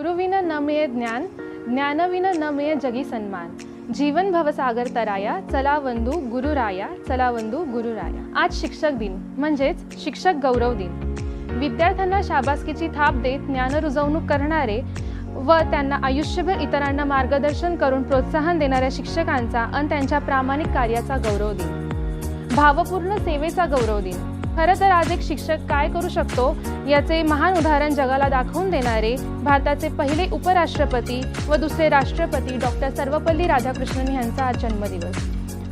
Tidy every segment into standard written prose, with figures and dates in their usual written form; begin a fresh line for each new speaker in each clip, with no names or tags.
गुरुविन न मिळे ज्ञान, ज्ञानविन न मिळे जगी सन्मान. जीवन भवसागर तराया, चला वंदू गुरुराया, चला वंदू गुरुराया. आज शिक्षक दिन म्हणजेच शिक्षक गौरव दिन. विद्यार्थ्यांना शाबासकीची थाप देत ज्ञान रुजवणूक करणारे व त्यांना आयुष्यभर इतरांना मार्गदर्शन करून प्रोत्साहन देणाऱ्या शिक्षकांचा आणि त्यांच्या प्रामाणिक कार्याचा गौरव दिन. भावपूर्ण सेवेचा गौरव दिन. खरं तर आज एक शिक्षक काय करू शकतो याचे महान उदाहरण जगाला दाखवून देणारे भारताचे पहिले उपराष्ट्रपती व दुसरे राष्ट्रपती डॉक्टर सर्वपल्ली राधाकृष्णन यांचा आज जन्मदिवस.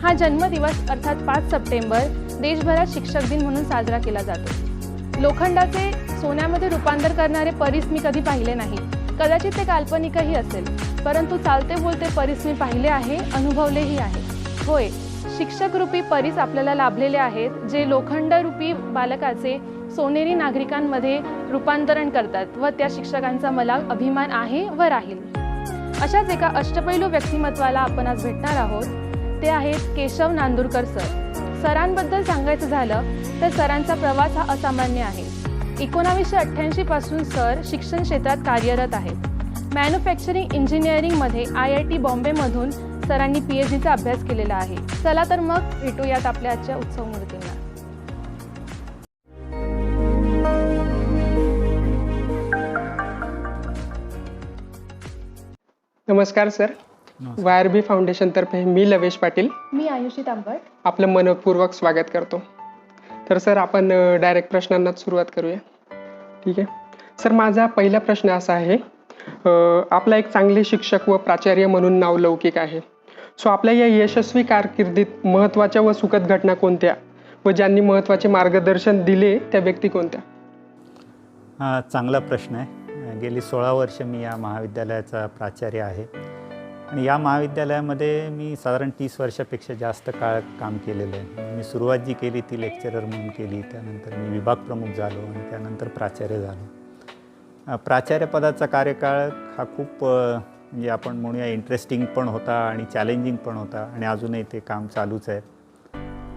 हा जन्मदिवस अर्थात 5 सप्टेंबर देशभरात शिक्षक दिन म्हणून साजरा केला जातो. लोखंडाचे सोन्यामध्ये रूपांतर करणारे परीस मी कधी पाहिले नाही. कदाचित ते काल्पनिकही असेल, परंतु चालते बोलते परीस मी पाहिले आहे, अनुभवलेही आहे. होय, शिक्षकरूपी परीस आपल्याला लाभलेले आहेत, जे लोखंडरूपी बालकाचे सोनेरी नागरिकांमध्ये रूपांतरण करतात व त्या शिक्षकांचा मला अभिमान आहे व राहील. अशाच एका अष्टपैलू व्यक्तिमत्वाला आपण आज भेटणार आहोत. ते आहेत केशव नांदुरकर सर. सरांबद्दल सांगायचं झालं तर सरांचा प्रवास हा असामान्य आहे. 1988 पासून सर शिक्षण क्षेत्रात कार्यरत आहेत. मॅन्युफॅक्चरिंग इंजिनिअरिंगमध्ये IIT बॉम्बेमधून सरांनी PhDचा अभ्यास केलेला आहे. चला तर मग भेटूयात आपल्या आजच्या उत्सव मूर्तींना.
नमस्कार सर. YRB फाउंडेशनतर्फे मी लवेश पाटील,
मी आयुषी तांबट
आपलं मनपूर्वक स्वागत करतो. तर सर, आपण डायरेक्ट प्रश्नांनाच सुरुवात करूया. ठीक आहे सर, माझा पहिला प्रश्न असा आहे, आपला एक चांगले शिक्षक व प्राचार्य म्हणून नाव लौकिक आहे. सो आपल्या या यशस्वी कारकिर्दीत महत्त्वाच्या व सुखद घटना कोणत्या व ज्यांनी महत्त्वाचे मार्गदर्शन दिले त्या व्यक्ती कोणत्या?
हा चांगला प्रश्न आहे. गेली 16 वर्ष मी या महाविद्यालयाचा प्राचार्य आहे आणि या महाविद्यालयामध्ये मी साधारण 30 वर्षापेक्षा जास्त काळ काम केलेलं आहे. मी सुरुवात जी केली ती लेक्चरर म्हणून केली, त्यानंतर मी विभाग प्रमुख झालो आणि त्यानंतर प्राचार्य झालो. प्राचार्यपदाचा कार्यकाळ हा खूप म्हणजे आपण म्हणूया इंटरेस्टिंग पण होता आणि चॅलेंजिंग पण होता आणि अजूनही ते काम चालूच आहे.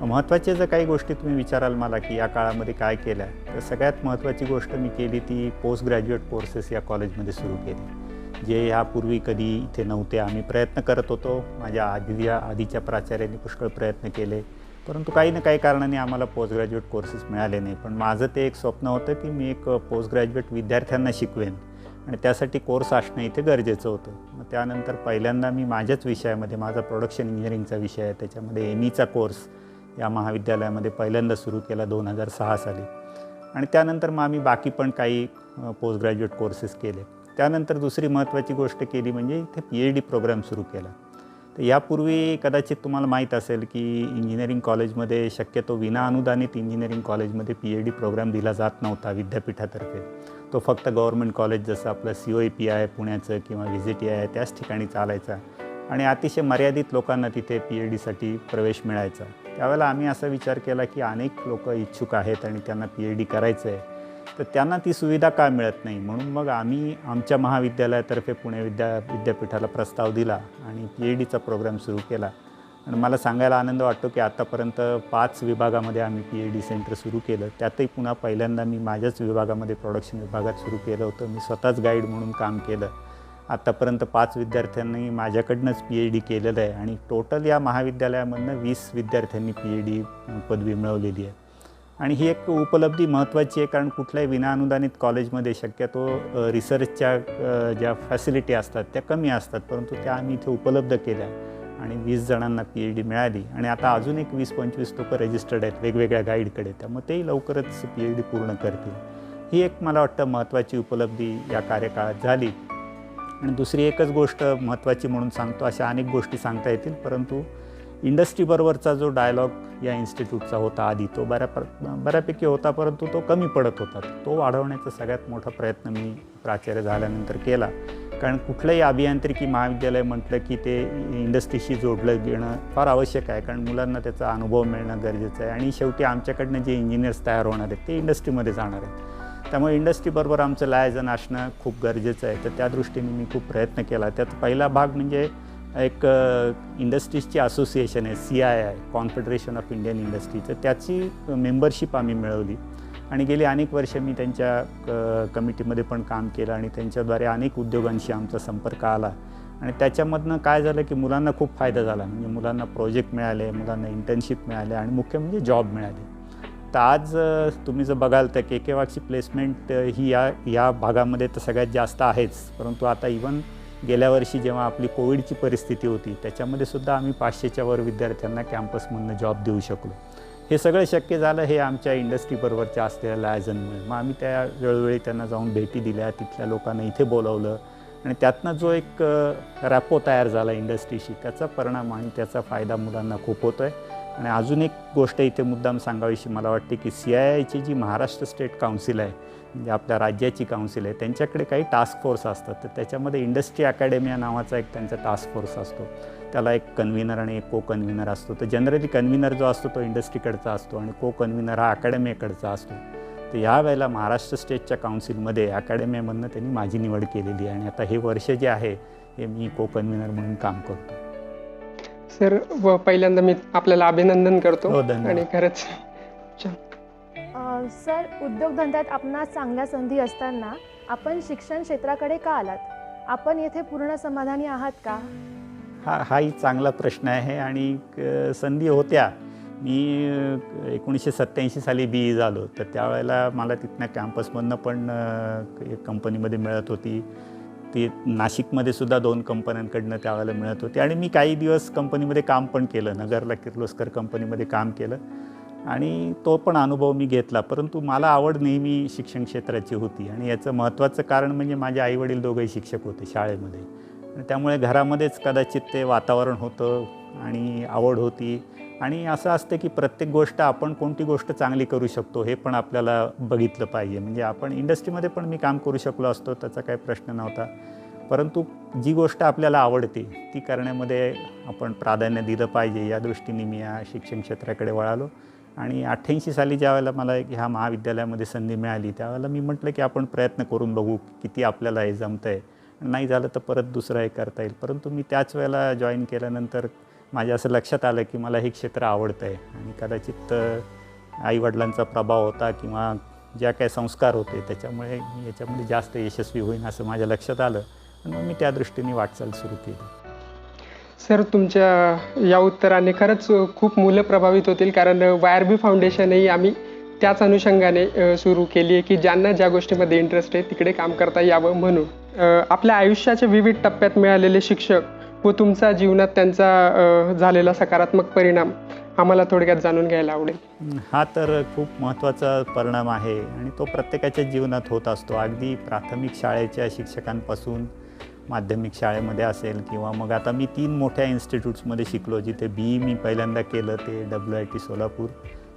महत्त्वाच्या जर काही गोष्टी तुम्ही विचाराल मला की या काळामध्ये काय केल्या, तर सगळ्यात महत्त्वाची गोष्ट मी केली ती पोस्ट ग्रॅज्युएट कोर्सेस या कॉलेजमध्ये सुरू केले, जे ह्यापूर्वी कधी इथे नव्हते. आम्ही प्रयत्न करत होतो, माझ्या आधीच्या प्राचार्यांनी पुष्कळ प्रयत्न केले, परंतु काही ना काही कारणाने आम्हाला पोस्ट ग्रॅज्युएट कोर्सेस मिळाले नाही. पण माझं ते एक स्वप्न होतं की मी एक पोस्ट ग्रॅज्युएट विद्यार्थ्यांना शिकवेन आणि त्यासाठी कोर्स असणं इथे गरजेचं होतं. मग त्यानंतर पहिल्यांदा मी माझ्याच विषयामध्ये, माझा प्रोडक्शन इंजिनिअरिंगचा विषय आहे, त्याच्यामध्ये ME कोर्स या महाविद्यालयामध्ये पहिल्यांदा सुरू केला 2006 साली. आणि त्यानंतर मग आम्ही बाकी पण काही पोस्ट ग्रॅज्युएट कोर्सेस केले. त्यानंतर दुसरी महत्त्वाची गोष्ट केली म्हणजे इथे PhD प्रोग्राम सुरू केला. तर यापूर्वी कदाचित तुम्हाला माहीत असेल की इंजिनिअरिंग कॉलेजमध्ये शक्यतो विनाअनुदानित इंजिनिअरिंग कॉलेजमध्ये PhD प्रोग्राम दिला जात नव्हता विद्यापीठातर्फे. तो फक्त गव्हर्नमेंट कॉलेज जसं आपलं COEP आहे पुण्याचं किंवा VJT आहे त्याच ठिकाणी चालायचा आणि अतिशय मर्यादित लोकांना तिथे PhDसाठी प्रवेश मिळायचा. त्यावेळेला आम्ही असा विचार केला की अनेक लोक इच्छुक आहेत आणि त्यांना PhD करायचं आहे, तर त्यांना ती सुविधा का मिळत नाही. म्हणून मग आम्ही आमच्या महाविद्यालयातर्फे पुणे विद्यापीठाला प्रस्ताव दिला आणि PhDचा प्रोग्राम सुरू केला. आणि मला सांगायला आनंद वाटतो की आत्तापर्यंत 5 विभागामध्ये आम्ही PhD सेंटर सुरू केलं. त्यातही पुन्हा पहिल्यांदा मी माझ्याच विभागामध्ये प्रोडक्शन विभागात सुरू केलं होतं. मी स्वतःच गाईड म्हणून काम केलं. आत्तापर्यंत 5 विद्यार्थ्यांनी माझ्याकडनंच PhD केलेलं आहे आणि टोटल या महाविद्यालयामधनं 20 विद्यार्थ्यांनी PhD पदवी मिळवलेली आहे. आणि ही एक उपलब्धी महत्त्वाची आहे, कारण कुठल्याही विनाअनुदानित कॉलेजमध्ये शक्यतो रिसर्चच्या ज्या फॅसिलिटी असतात त्या कमी असतात, परंतु त्या आम्ही इथे उपलब्ध केल्या आणि 20 जणांना PhD मिळाली. आणि आता अजून एक 20-25 लोक रजिस्टर्ड आहेत वेगवेगळ्या गाईडकडे, त्यामुळे तेही लवकरच PhD पूर्ण करतील. ही एक मला वाटतं महत्त्वाची उपलब्धी या कार्यकाळात झाली. आणि दुसरी एकच गोष्ट महत्त्वाची म्हणून सांगतो, अशा अनेक गोष्टी सांगता येतील, परंतु इंडस्ट्रीबरोबरचा जो डायलॉग या इन्स्टिट्यूटचा होता आधी, तो बऱ्यापैकी होता, परंतु तो कमी पडत होता. तो वाढवण्याचा सगळ्यात मोठा प्रयत्न मी प्राचार्य झाल्यानंतर केला. कारण कुठलंही अभियांत्रिकी महाविद्यालय म्हटलं की ते इंडस्ट्रीशी जोडलं गेणं फार आवश्यक आहे, कारण मुलांना त्याचा अनुभव मिळणं गरजेचं आहे. आणि शेवटी आमच्याकडनं जे इंजिनियर्स तयार होणार आहेत ते इंडस्ट्रीमध्ये जाणार आहेत, त्यामुळे इंडस्ट्रीबरोबर आमचं लायजन असणं खूप गरजेचं आहे. तर त्या दृष्टीने मी खूप प्रयत्न केला. त्यात पहिला भाग म्हणजे एक इंडस्ट्रीजची असोसिएशन आहे, CII, confederation of Indian industry, तर त्याची मेंबरशिप आम्ही मिळवली आणि गेली अनेक वर्ष मी त्यांच्या कमिटीमध्ये पण काम केलं आणि त्यांच्याद्वारे अनेक उद्योगांशी आमचा संपर्क आला आणि त्याच्यामधनं काय झालं की मुलांना खूप फायदा झाला. म्हणजे मुलांना प्रोजेक्ट मिळाले, मुलांना इंटर्नशिप मिळाले आणि मुख्य म्हणजे जॉब मिळाले. तर आज तुम्ही जर बघाल तर के वाकची प्लेसमेंट ही या भागामध्ये तर सगळ्यात जास्त आहेच, परंतु आता इवन गेल्या वर्षी जेव्हा आपली कोविडची परिस्थिती होती त्याच्यामध्ये सुद्धा आम्ही 500च्या वर विद्यार्थ्यांना कॅम्पसमधनं जॉब देऊ शकलो. हे सगळं शक्य झालं हे आमच्या इंडस्ट्रीबरोबरच्या असलेल्या लायझनमुळे. मग आम्ही त्या वेळोवेळी त्यांना जाऊन भेटी दिल्या, तिथल्या लोकांना इथे बोलावलं आणि त्यातनं जो एक रॅपो तयार झाला इंडस्ट्रीशी, त्याचा परिणाम आणि त्याचा फायदा मुलांना खूप होतो आहे. आणि अजून एक गोष्ट इथे मुद्दाम सांगावीशी मला वाटते की CIIची जी महाराष्ट्र स्टेट काउन्सिल आहे, म्हणजे आपल्या राज्याची काउन्सिल आहे, त्यांच्याकडे काही टास्क फोर्स असतात. तर त्याच्यामध्ये इंडस्ट्री अकॅडमिया नावाचा एक त्यांचा टास्क फोर्स असतो. त्याला एक कन्व्हिनर आणि एक को कन्व्हिनर असतो. तर जनरली कन्व्हिनर जो असतो तो इंडस्ट्रीकडचा असतो आणि को कन्व्हिनर हा अकॅडमियाकडचा असतो. तर यावेळेला महाराष्ट्र स्टेटच्या काउन्सिलमध्ये अकॅडमियामधनं त्यांनी माझी निवड केलेली आहे आणि आता हे वर्ष जे आहे हे मी को कन्व्हिनर म्हणून काम करतो.
सर पहिल्यांदा मी आपल्याला अभिनंदन करतो.
हो, धन्यवाद.
आणि खरंच
सर, उद्योगधंद्यात आपणास चांगल्या संधी असताना आपण शिक्षण क्षेत्राकडे का आलात? आपण येथे पूर्ण समाधानी आहात का?
हाही चांगला प्रश्न आहे आणि संधी होत्या. मी 1987 साली BE झालो, तर त्यावेळेला मला तिथनं कॅम्पसमधनं पण एक कंपनीमध्ये मिळत होती. ती नाशिकमध्ये सुद्धा 2 कंपन्यांकडनं त्यावेळेला मिळत होती आणि मी काही दिवस कंपनीमध्ये काम पण केलं. नगरला किर्लोस्कर कंपनीमध्ये काम केलं आणि तो पण अनुभव मी घेतला. परंतु मला आवड नेहमी शिक्षण क्षेत्राची होती आणि याचं महत्त्वाचं कारण म्हणजे माझे आईवडील दोघंही शिक्षक होते शाळेमध्ये आणि त्यामुळे घरामध्येच कदाचित ते वातावरण होतं आणि आवड होती. आणि असं असतं की प्रत्येक गोष्ट आपण कोणती गोष्ट चांगली करू शकतो हे पण आपल्याला बघितलं पाहिजे. म्हणजे आपण इंडस्ट्रीमध्ये पण मी काम करू शकलो असतो, त्याचा काही प्रश्न नव्हता, परंतु जी गोष्ट आपल्याला आवडते ती करण्यामध्ये आपण प्राधान्य दिलं पाहिजे, या दृष्टीने मी या शिक्षण क्षेत्राकडे वळालो. आणि 88 साली ज्यावेळेला मला ह्या महाविद्यालयामध्ये संधी मिळाली त्यावेळेला मी म्हटलं की आपण प्रयत्न करून बघू किती आपल्याला हे जमतं आहे, नाही झालं तर परत दुसरं हे करता येईल. परंतु मी त्याच वेळेला जॉईन केल्यानंतर माझ्या असं लक्षात आलं की मला हे क्षेत्र आवडतं आहे आणि कदाचित आईवडिलांचा प्रभाव होता किंवा ज्या काही संस्कार होते त्याच्यामुळे मी याच्यामध्ये जास्त यशस्वी होईन असं माझ्या लक्षात आलं आणि मग मी त्या दृष्टीने वाटचाल सुरू केली.
सर, तुमच्या या उत्तराने खरंच खूप मुलं प्रभावित होतील, कारण YRB फाउंडेशनही आम्ही त्याच अनुषंगाने सुरू केली आहे की ज्यांना ज्या गोष्टीमध्ये इंटरेस्ट आहे तिकडे काम करता यावं म्हणून. आपल्या आयुष्याच्या विविध टप्प्यात मिळालेले शिक्षक व तुमच्या जीवनात त्यांचा झालेला सकारात्मक परिणाम आम्हाला थोडक्यात जाणून घ्यायला आवडेल.
हा तर खूप महत्त्वाचा परिणाम आहे आणि तो प्रत्येकाच्या जीवनात होत असतो. अगदी प्राथमिक शाळेच्या शिक्षकांपासून माध्यमिक शाळेमध्ये असेल किंवा मग आता मी 3 मोठ्या इन्स्टिट्यूट्समध्ये शिकलो. जिथे BE मी पहिल्यांदा केलं ते WIT सोलापूर,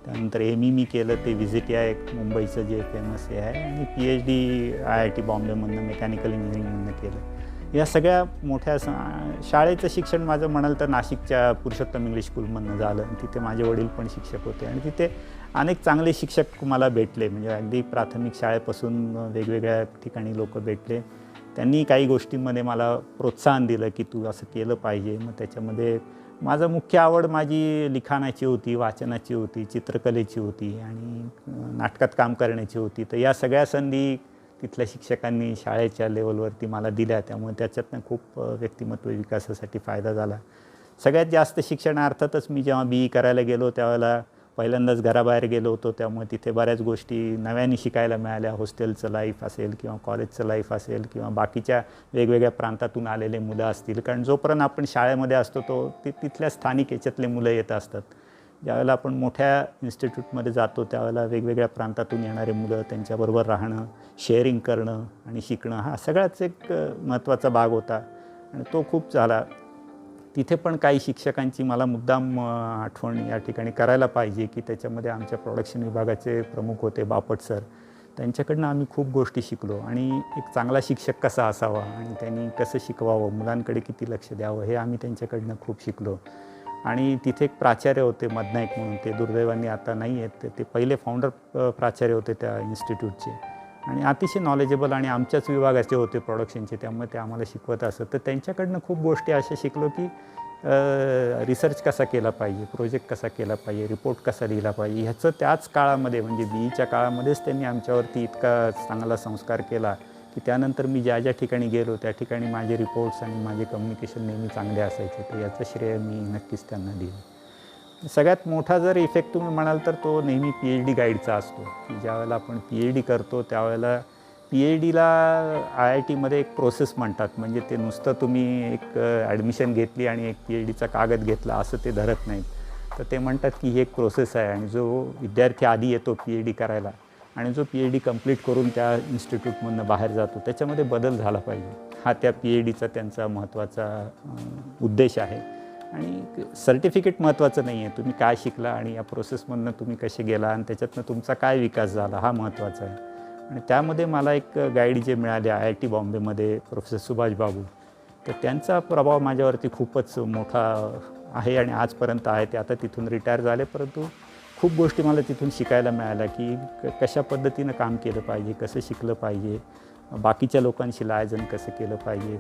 त्यानंतर ME मी केलं ते VJTI मुंबईचं जे फेमस हे आहे आणि PhD IIT बॉम्बेमधनं मेकॅनिकल इंजिनिअरिंगमधनं केलं. या सगळ्या मोठ्या शाळेचं शिक्षण माझं म्हणाल तर नाशिकच्या पुरुषोत्तम इंग्लिश स्कूलमधनं झालं. तिथे माझे वडील पण शिक्षक होते आणि तिथे अनेक चांगले शिक्षक मला भेटले. म्हणजे अगदी प्राथमिक शाळेपासून वेगवेगळ्या ठिकाणी लोक भेटले. त्यांनी काही गोष्टींमध्ये मला प्रोत्साहन दिलं की तू असं केलं पाहिजे. मग त्याच्यामध्ये माझं मुख्य आवड माझी लिखाणाची होती, वाचनाची होती, चित्रकलेची होती आणि नाटकात काम करण्याची होती. तर या सगळ्या संधी तिथल्या शिक्षकांनी शाळेच्या लेवलवरती मला दिल्या, त्यामुळे त्याच्यातनं खूप व्यक्तिमत्व विकासासाठी फायदा झाला. सगळ्यात जास्त शिक्षण अर्थातच मी जेव्हा BE करायला गेलो त्यावेळेला पहिल्यांदाच घराबाहेर गेलो होतो, त्यामुळे तिथे बऱ्याच गोष्टी नव्याने शिकायला मिळाल्या. हॉस्टेलचं लाईफ असेल किंवा कॉलेजचं लाईफ असेल किंवा बाकीच्या वेगवेगळ्या प्रांतातून आलेले मुलं असतील, कारण जोपर्यंत आपण शाळेमध्ये असतो तो तिथल्या स्थानिक याच्यातले मुलं येत असतात. ज्यावेळेला आपण मोठ्या इन्स्टिट्यूटमध्ये जातो त्यावेळेला वेगवेगळ्या प्रांतातून येणारे मुलं, त्यांच्याबरोबर राहणं, शेअरिंग करणं आणि शिकणं हा सगळाच एक महत्त्वाचा भाग होता आणि तो खूप झाला. तिथे पण काही शिक्षकांची मला मुद्दाम आठवण या ठिकाणी करायला पाहिजे की त्याच्यामध्ये आमच्या प्रोडक्शन विभागाचे प्रमुख होते बापट सर. त्यांच्याकडनं आम्ही खूप गोष्टी शिकलो आणि एक चांगला शिक्षक कसा असावा आणि त्यांनी कसं शिकवावं, मुलांकडे किती लक्ष द्यावं हे आम्ही त्यांच्याकडनं खूप शिकलो. आणि तिथे एक प्राचार्य होते मदनाईक म्हणून, ते दुर्दैवाने आता नाही आहेत. ते पहिले फाउंडर प्राचार्य होते त्या इन्स्टिट्यूटचे आणि अतिशय नॉलेजेबल आणि आमच्याच विभागाचे होते प्रोडक्शनचे, त्यामुळे ते आम्हाला शिकवत असत. तर त्यांच्याकडनं खूप गोष्टी अशा शिकलो की रिसर्च कसा केला पाहिजे, प्रोजेक्ट कसा केला पाहिजे, रिपोर्ट कसा लिहिला पाहिजे, ह्याचं त्याच काळामध्ये म्हणजे BEच्या काळामध्येच त्यांनी आमच्यावरती इतका चांगला संस्कार केला की त्यानंतर मी ज्या ज्या ठिकाणी गेलो त्या ठिकाणी माझे रिपोर्ट्स आणि माझे कम्युनिकेशन नेहमी चांगले असायचे. तर याचं श्रेय मी नक्कीच त्यांना देईन. सगळ्यात मोठा जर इफेक्ट तुम्ही म्हणाल तर तो नेहमी PhD गाईडचा असतो की ज्यावेळेला आपण PhD करतो त्यावेळेला PhDला IITमध्ये एक प्रोसेस म्हणतात. म्हणजे ते नुसतं तुम्ही एक ॲडमिशन घेतली आणि एक PhDचा कागद घेतला असं ते धरत नाहीत. तर ते म्हणतात की ही एक प्रोसेस आहे आणि जो विद्यार्थी आधी येतो PhD करायला आणि जो PhD कंप्लीट करून त्या इन्स्टिट्यूटमधनं बाहेर जातो त्याच्यामध्ये बदल झाला पाहिजे. हा त्या PhDचा त्यांचा महत्त्वाचा उद्देश आहे. आणि सर्टिफिकेट महत्त्वाचं नाही आहे, तुम्ही काय शिकला आणि या प्रोसेसमधनं तुम्ही कसे गेला आणि त्याच्यातनं तुमचा काय विकास झाला हा महत्त्वाचा आहे. आणि त्यामध्ये मला एक गाईड जे मिळाले IIT बॉम्बेमध्ये प्रोफेसर सुभाष बाबू, तर त्यांचा प्रभाव माझ्यावरती खूपच मोठा आहे आणि आजपर्यंत आहे. ते आता तिथून रिटायर झाले परंतु खूप गोष्टी मला तिथून शिकायला मिळाल्या की कशा पद्धतीनं काम केलं पाहिजे, कसं शिकलं पाहिजे, बाकीच्या लोकांशी लायजन कसं केलं पाहिजे.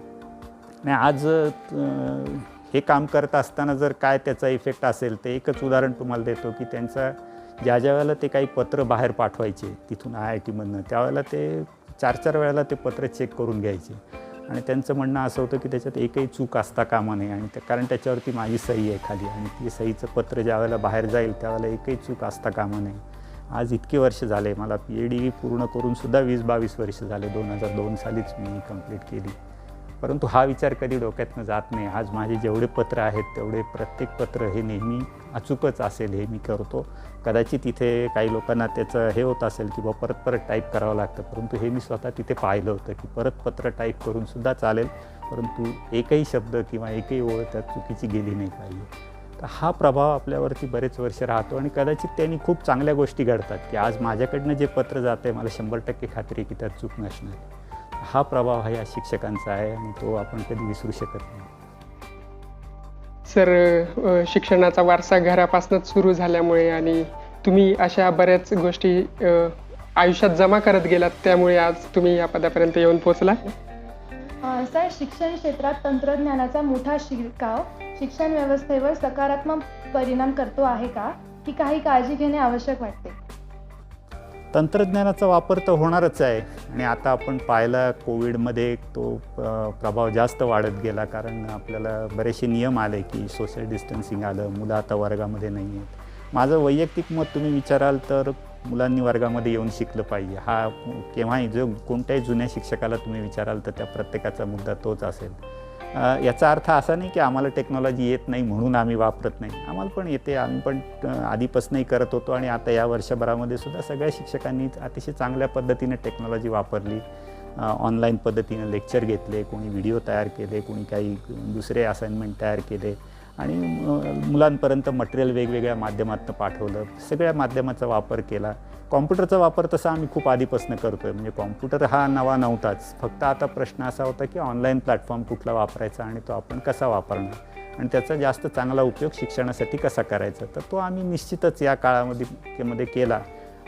आणि आज हे काम करत असताना जर काय त्याचा इफेक्ट असेल तर एकच उदाहरण तुम्हाला देतो की त्यांचा ज्या वेळेला ते काही पत्र बाहेर पाठवायचे तिथून IITमधनं त्यावेळेला ते 4-4 वेळेला ते पत्र चेक करून घ्यायचे. आणि त्यांचं म्हणणं असं होतं की त्याच्यात एकही चूक असता कामा नये आणि कारण त्याच्यावरती माझी सही आहे खाली आणि ती सहीचं पत्र ज्यावेळेला बाहेर जाईल त्यावेळेला एकही चूक असता कामा नये. आज इतकी वर्ष झाले मला PhD पूर्ण करूनसुद्धा 20-22 वर्ष झाले. 2002 सालीच मी कंप्लीट केली. परंतु हा विचार कधी डोक्यातनं जात नाही. आज माझे जेवढे पत्र आहेत तेवढे प्रत्येक पत्र हे नेहमी अचूकच असेल हे मी करतो. कदाचित इथे काही लोकांना त्याचं हे होत असेल की परत टाईप करावं लागतं, परंतु हे मी स्वतः तिथे पाहिलं होतं की परत पत्र टाईप करूनसुद्धा चालेल परंतु एकही शब्द किंवा एकही ओळ त्यात चुकीची गेली नाही पाहिजे. तर हा प्रभाव आपल्यावरती बरेच वर्ष राहतो आणि कदाचित त्यांनी खूप चांगल्या गोष्टी घडतात की आज माझ्याकडनं जे पत्र जातं आहे मला 100% खात्री आहे की त्यात चूक नसणार. हा प्रभाव हा या शिक्षकांचा आहे आणि तो आपण कधी विसरू शकत नाही.
सर, शिक्षणाचा वारसा घरापासूनच सुरू झाल्यामुळे आणि तुम्ही अशा बऱ्याच गोष्टी आयुष्यात जमा करत गेलात त्यामुळे आज तुम्ही या पदापर्यंत येऊन पोहोचला.
सर, शिक्षण क्षेत्रात तंत्रज्ञानाचा मोठा शिरकाव शिक्षण व्यवस्थेवर सकारात्मक परिणाम करतो आहे का, की काही काळजी घेणे आवश्यक वाटते?
तंत्रज्ञानाचा वापर तर होणारच आहे आणि आता आपण पाहिला कोविडमध्ये तो प्रभाव जास्त वाढत गेला कारण आपल्याला बरेचसे नियम आले की सोशल डिस्टन्सिंग आलं, मुलं आता वर्गामध्ये नाही आहेत. माझं वैयक्तिक मत तुम्ही विचाराल तर मुलांनी वर्गामध्ये येऊन शिकलं पाहिजे. हा केव्हाही जो कोणत्याही जुन्या शिक्षकाला तुम्ही विचाराल तर त्या प्रत्येकाचा मुद्दा तोच असेल. याचा अर्थ असा नाही की आम्हाला टेक्नॉलॉजी येत नाही म्हणून आम्ही वापरत नाही. आम्हाला पण येते, आम्ही पण आधीपासूनही करत होतो आणि आता या वर्षभरामध्ये सुद्धा सगळ्या शिक्षकांनी अतिशय चांगल्या पद्धतीने टेक्नॉलॉजी वापरली. ऑनलाईन पद्धतीने लेक्चर घेतले, कोणी व्हिडिओ तयार केले, कोणी काही दुसरे असाइनमेंट तयार केले आणि मुलांपर्यंत मटेरियल वेगवेगळ्या माध्यमातून पाठवलं. सगळ्या माध्यमाचा वापर केला. कॉम्प्युटरचा वापर तसा आम्ही खूप आधीपासून करतो आहे. म्हणजे कॉम्प्युटर हा नवा नव्हताच. फक्त आता प्रश्न असा होता की ऑनलाईन प्लॅटफॉर्म कुठला वापरायचा आणि तो आपण कसा वापरणार आणि त्याचा जास्त चांगला उपयोग शिक्षणासाठी कसा करायचा. तर तो आम्ही निश्चितच या काळामध्ये केला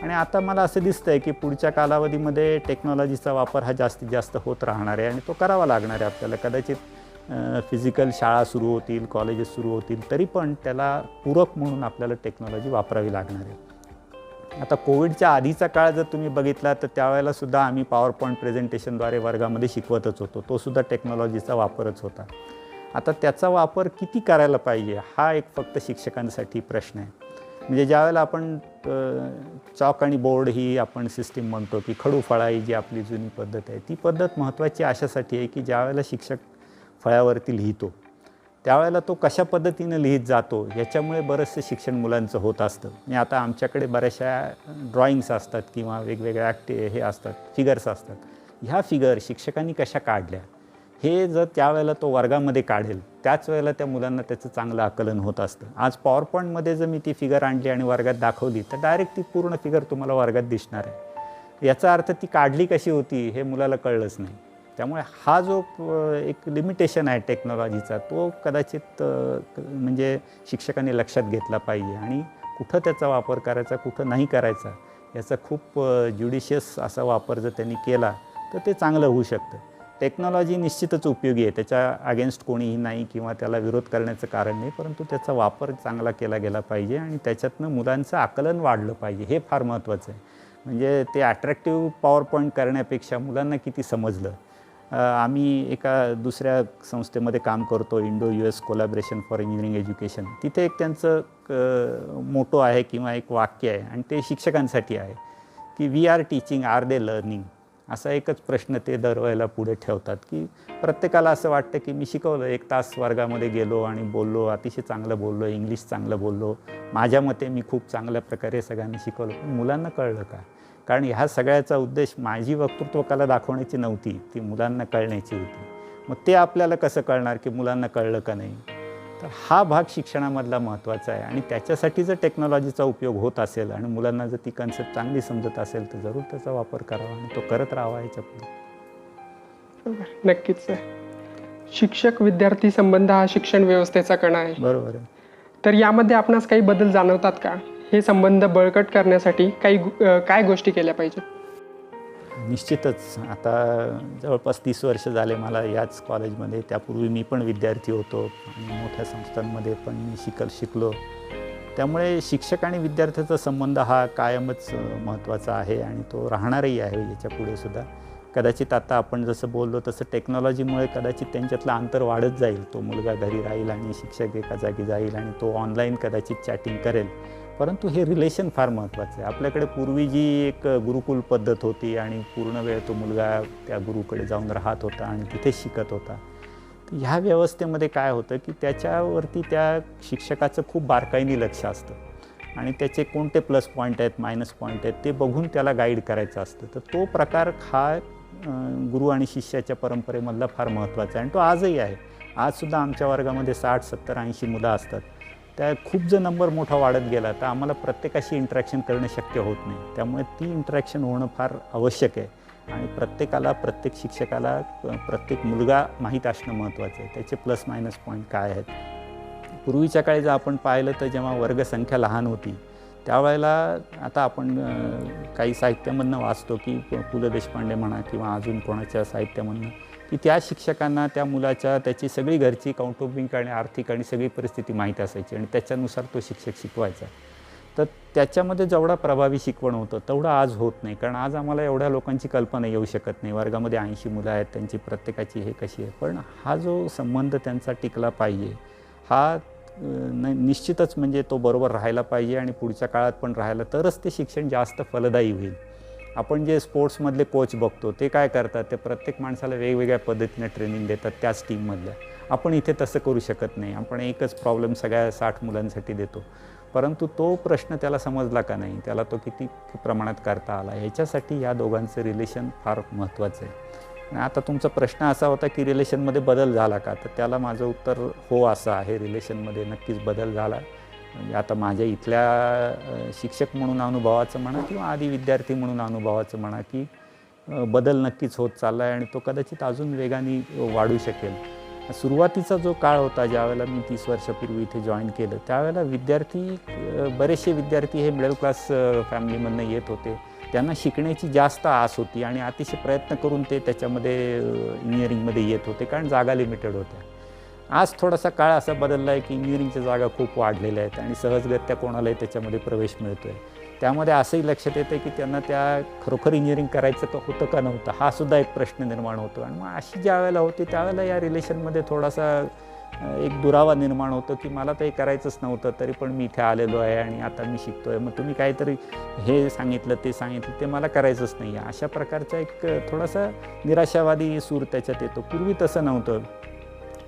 आणि आता मला असं दिसतं आहे की पुढच्या कालावधीमध्ये टेक्नॉलॉजीचा वापर हा जास्तीत जास्त होत राहणार आहे आणि तो करावा लागणार आहे आपल्याला. कदाचित फिजिकल शाळा सुरू होतील, कॉलेजेस सुरू होतील तरी पण त्याला पूरक म्हणून आपल्याला टेक्नॉलॉजी वापरावी लागणार आहे. आता कोविडच्या आधीचा काळ जर तुम्ही बघितला तर त्यावेळेला सुद्धा आम्ही PowerPoint प्रेझेंटेशनद्वारे वर्गामध्ये शिकवतच होतो. तो सुद्धा टेक्नॉलॉजीचा वापरच होता. आता त्याचा वापर किती करायला पाहिजे हा एक फक्त शिक्षकांसाठी प्रश्न आहे. म्हणजे ज्यावेळेला आपण चॉक आणि बोर्ड ही आपण सिस्टीम म्हणतो की खडू फळाई जी आपली जुनी पद्धत आहे ती पद्धत महत्त्वाची अशासाठी आहे की ज्यावेळेला शिक्षक फळ्यावरती लिहितो त्यावेळेला तो कशा पद्धतीनं लिहित जातो ह्याच्यामुळे बरंचसं शिक्षण मुलांचं होत असतं. आणि आता आमच्याकडे बऱ्याचशा ड्रॉइंग्स असतात किंवा वेगवेगळ्या हे असतात, फिगर्स असतात. ह्या फिगर शिक्षकांनी कशा काढल्या हे जर त्यावेळेला तो वर्गामध्ये काढेल त्याच वेळेला त्या मुलांना त्याचं चांगलं आकलन होत असतं. आज PowerPointमध्ये जर मी ती फिगर आणली आणि वर्गात दाखवली तर डायरेक्ट ती पूर्ण फिगर तुम्हाला वर्गात दिसणार आहे. याचा अर्थ ती काढली कशी होती हे मुलाला कळलंच नाही. त्यामुळे हा जो एक लिमिटेशन आहे टेक्नॉलॉजीचा तो कदाचित म्हणजे शिक्षकांनी लक्षात घेतला पाहिजे आणि कुठं त्याचा वापर करायचा कुठं नाही करायचा याचा खूप ज्युडिशियस असा वापर जर त्यांनी केला तर ते चांगलं होऊ शकतं. टेक्नॉलॉजी निश्चितच उपयोगी आहे, त्याच्या अगेन्स्ट कोणीही नाही किंवा त्याला विरोध करण्याचं कारण नाही, परंतु त्याचा वापर चांगला केला गेला पाहिजे आणि त्याच्यातनं मुलांचं आकलन वाढलं पाहिजे, हे फार महत्त्वाचं आहे. म्हणजे ते अट्रॅक्टिव्ह पॉवर पॉईंट करण्यापेक्षा मुलांना किती समजलं. आम्ही एका दुसऱ्या संस्थेमध्ये काम करतो, Indo US collaboration for engineering education. तिथे एक त्यांचं मोटो आहे किंवा एक वाक्य आहे आणि ते शिक्षकांसाठी आहे की we are teaching, are they learning. असा एकच प्रश्न ते दरवेळेला पुढे ठेवतात की प्रत्येकाला असं वाटतं की मी शिकवलं, 1 तास वर्गामध्ये गेलो आणि बोललो, अतिशय चांगलं बोललो, इंग्लिश चांगलं बोललो, माझ्या मते मी खूप चांगल्या प्रकारे सगळ्यांना शिकवलं, पण मुलांना कळलं का? कारण ह्या सगळ्याचा उद्देश माझी वक्तृत्व कला दाखवण्याची नव्हती, ती मुलांना कळण्याची होती. मग ते आपल्याला कसं कळणार की मुलांना कळलं का नाही? तर हा भाग शिक्षणामधला महत्त्वाचा आहे आणि त्याच्यासाठी जर टेक्नॉलॉजीचा उपयोग होत असेल आणि मुलांना जर ती कन्सेप्ट चांगली समजत असेल तर जरूर त्याचा वापर करावा आणि तो करत राहावा याच्या पुढे.
नक्कीच सर. शिक्षक विद्यार्थी संबंध हा शिक्षण व्यवस्थेचा कणा आहे.
बरोबर आहे.
तर यामध्ये आपणास काही बदल जाणवतात का? हे संबंध बळकट करण्यासाठी काय गोष्टी केल्या पाहिजेत?
निश्चितच. आता जवळपास 30 वर्ष झाले मला याच कॉलेजमध्ये. त्यापूर्वी मी पण विद्यार्थी होतो आणि मोठ्या संस्थांमध्ये पण मी शिकलो. त्यामुळे शिक्षक आणि विद्यार्थ्याचा संबंध हा कायमच महत्त्वाचा आहे आणि तो राहणारही आहे याच्या पुढे सुद्धा. कदाचित आता आपण जसं बोललो तसं टेक्नॉलॉजीमुळे कदाचित त्यांच्यातलं अंतर वाढत जाईल. तो मुलगा घरी राहील आणि शिक्षक एका जागी जाईल आणि तो ऑनलाईन कदाचित चॅटिंग करेल, परंतु हे रिलेशन फार महत्त्वाचं आहे. आपल्याकडे पूर्वी जी एक गुरुकुल पद्धत होती आणि पूर्ण वेळ तो मुलगा त्या गुरुकडे जाऊन राहत होता आणि तिथेच शिकत होता. तर ह्या व्यवस्थेमध्ये काय होतं की त्याच्यावरती त्या शिक्षकाचं खूप बारकाईने लक्ष असतं आणि त्याचे कोणते प्लस पॉईंट आहेत, मायनस पॉईंट आहेत ते बघून त्याला गाईड करायचं असतं. तर तो प्रकार हा गुरु आणि शिष्याच्या परंपरेमधला फार महत्त्वाचा आहे आणि तो आजही आहे. आजसुद्धा आमच्या वर्गामध्ये 60, 70, 80 मुलं असतात. त्या खूप जर नंबर मोठा वाढत गेला तर आम्हाला प्रत्येकाशी इंटरॅक्शन करणं शक्य होत नाही. त्यामुळे ती इंटरॅक्शन होणं फार आवश्यक आहे आणि प्रत्येकाला, प्रत्येक शिक्षकाला, प्रत्येक मुलगा माहीत असणं महत्त्वाचं आहे. त्याचे प्लस मायनस पॉईंट काय आहेत. पूर्वीच्या काळी जर आपण पाहिलं तर जेव्हा वर्गसंख्या लहान होती त्यावेळेला, आता आपण काही साहित्यामधनं वाचतो की पु ल देशपांडे म्हणा किंवा अजून कोणाच्या साहित्यामधनं की त्या शिक्षकांना त्या मुलाच्या त्याची सगळी घरची कौटुंबिक आणि आर्थिक आणि सगळी परिस्थिती माहीत असायची आणि त्याच्यानुसार तो शिक्षक शिकवायचा. तर त्याच्यामध्ये जेवढा प्रभावी शिकवण होतं तेवढं आज होत नाही. कारण आज आम्हाला एवढ्या लोकांची कल्पना येऊ शकत नाही. वर्गामध्ये 80 मुलं आहेत, त्यांची प्रत्येकाची हे कशी आहे. पण हा जो संबंध त्यांचा टिकला पाहिजे हा निश्चितच म्हणजे तो बरोबर राहायला पाहिजे आणि पुढच्या काळात पण राहायला, तरच ते शिक्षण जास्त फलदायी होईल. आपण जे स्पोर्ट्समधले कोच बघतो ते काय करतात, ते प्रत्येक माणसाला वेगवेगळ्या पद्धतीने ट्रेनिंग देतात त्याच टीममधल्या. आपण इथे तसं करू शकत नाही. आपण एकच प्रॉब्लेम सगळ्या 60 मुलांसाठी देतो, परंतु तो प्रश्न त्याला समजला का नाही, त्याला तो किती प्रमाणात करता आला, ह्याच्यासाठी या दोघांचं रिलेशन फार महत्त्वाचं आहे. आणि आता तुमचा प्रश्न असा होता की रिलेशनमध्ये बदल झाला का, तर त्याला माझं उत्तर हो असं आहे. रिलेशनमध्ये नक्कीच बदल झाला. म्हणजे आता माझ्या इथल्या शिक्षक म्हणून अनुभवाचं म्हणा किंवा आधी विद्यार्थी म्हणून अनुभवाचं म्हणा की बदल नक्कीच होत चालला आहे आणि तो कदाचित अजून वेगाने वाढू शकेल. सुरुवातीचा जो काळ होता, ज्यावेळेला मी 30 वर्षापूर्वी इथे जॉईन केलं, त्यावेळेला बरेचसे विद्यार्थी हे मिडल क्लास फॅमिलीमधनं येत होते. त्यांना शिकण्याची जास्त आस होती आणि अतिशय प्रयत्न करून ते त्याच्यामध्ये इंजिनिअरिंगमध्ये येत होते, कारण जागा लिमिटेड होत्या. आज थोडासा काळ असा बदलला आहे की इंजिनिअरिंगच्या जागा खूप वाढलेल्या आहेत आणि सहजगत्या कोणालाही त्याच्यामध्ये प्रवेश मिळतो आहे. त्यामध्ये असंही लक्षात येतं की त्यांना त्या खरोखर इंजिनिअरिंग करायचं होतं का नव्हतं, हा सुद्धा एक प्रश्न निर्माण होतो. आणि मग अशी ज्या वेळेला होती त्यावेळेला या रिलेशनमध्ये थोडासा एक दुरावा निर्माण होतो की मला ते करायचंच नव्हतं, तरी पण मी इथे आलेलो आहे आणि आता मी शिकतो आहे, मग तुम्ही काहीतरी हे सांगितलं ते सांगितलं ते मला करायचंच नाही आहे, अशा प्रकारचा एक थोडासा निराशावादी सूर त्याच्यात येतो. पूर्वी तसं नव्हतं.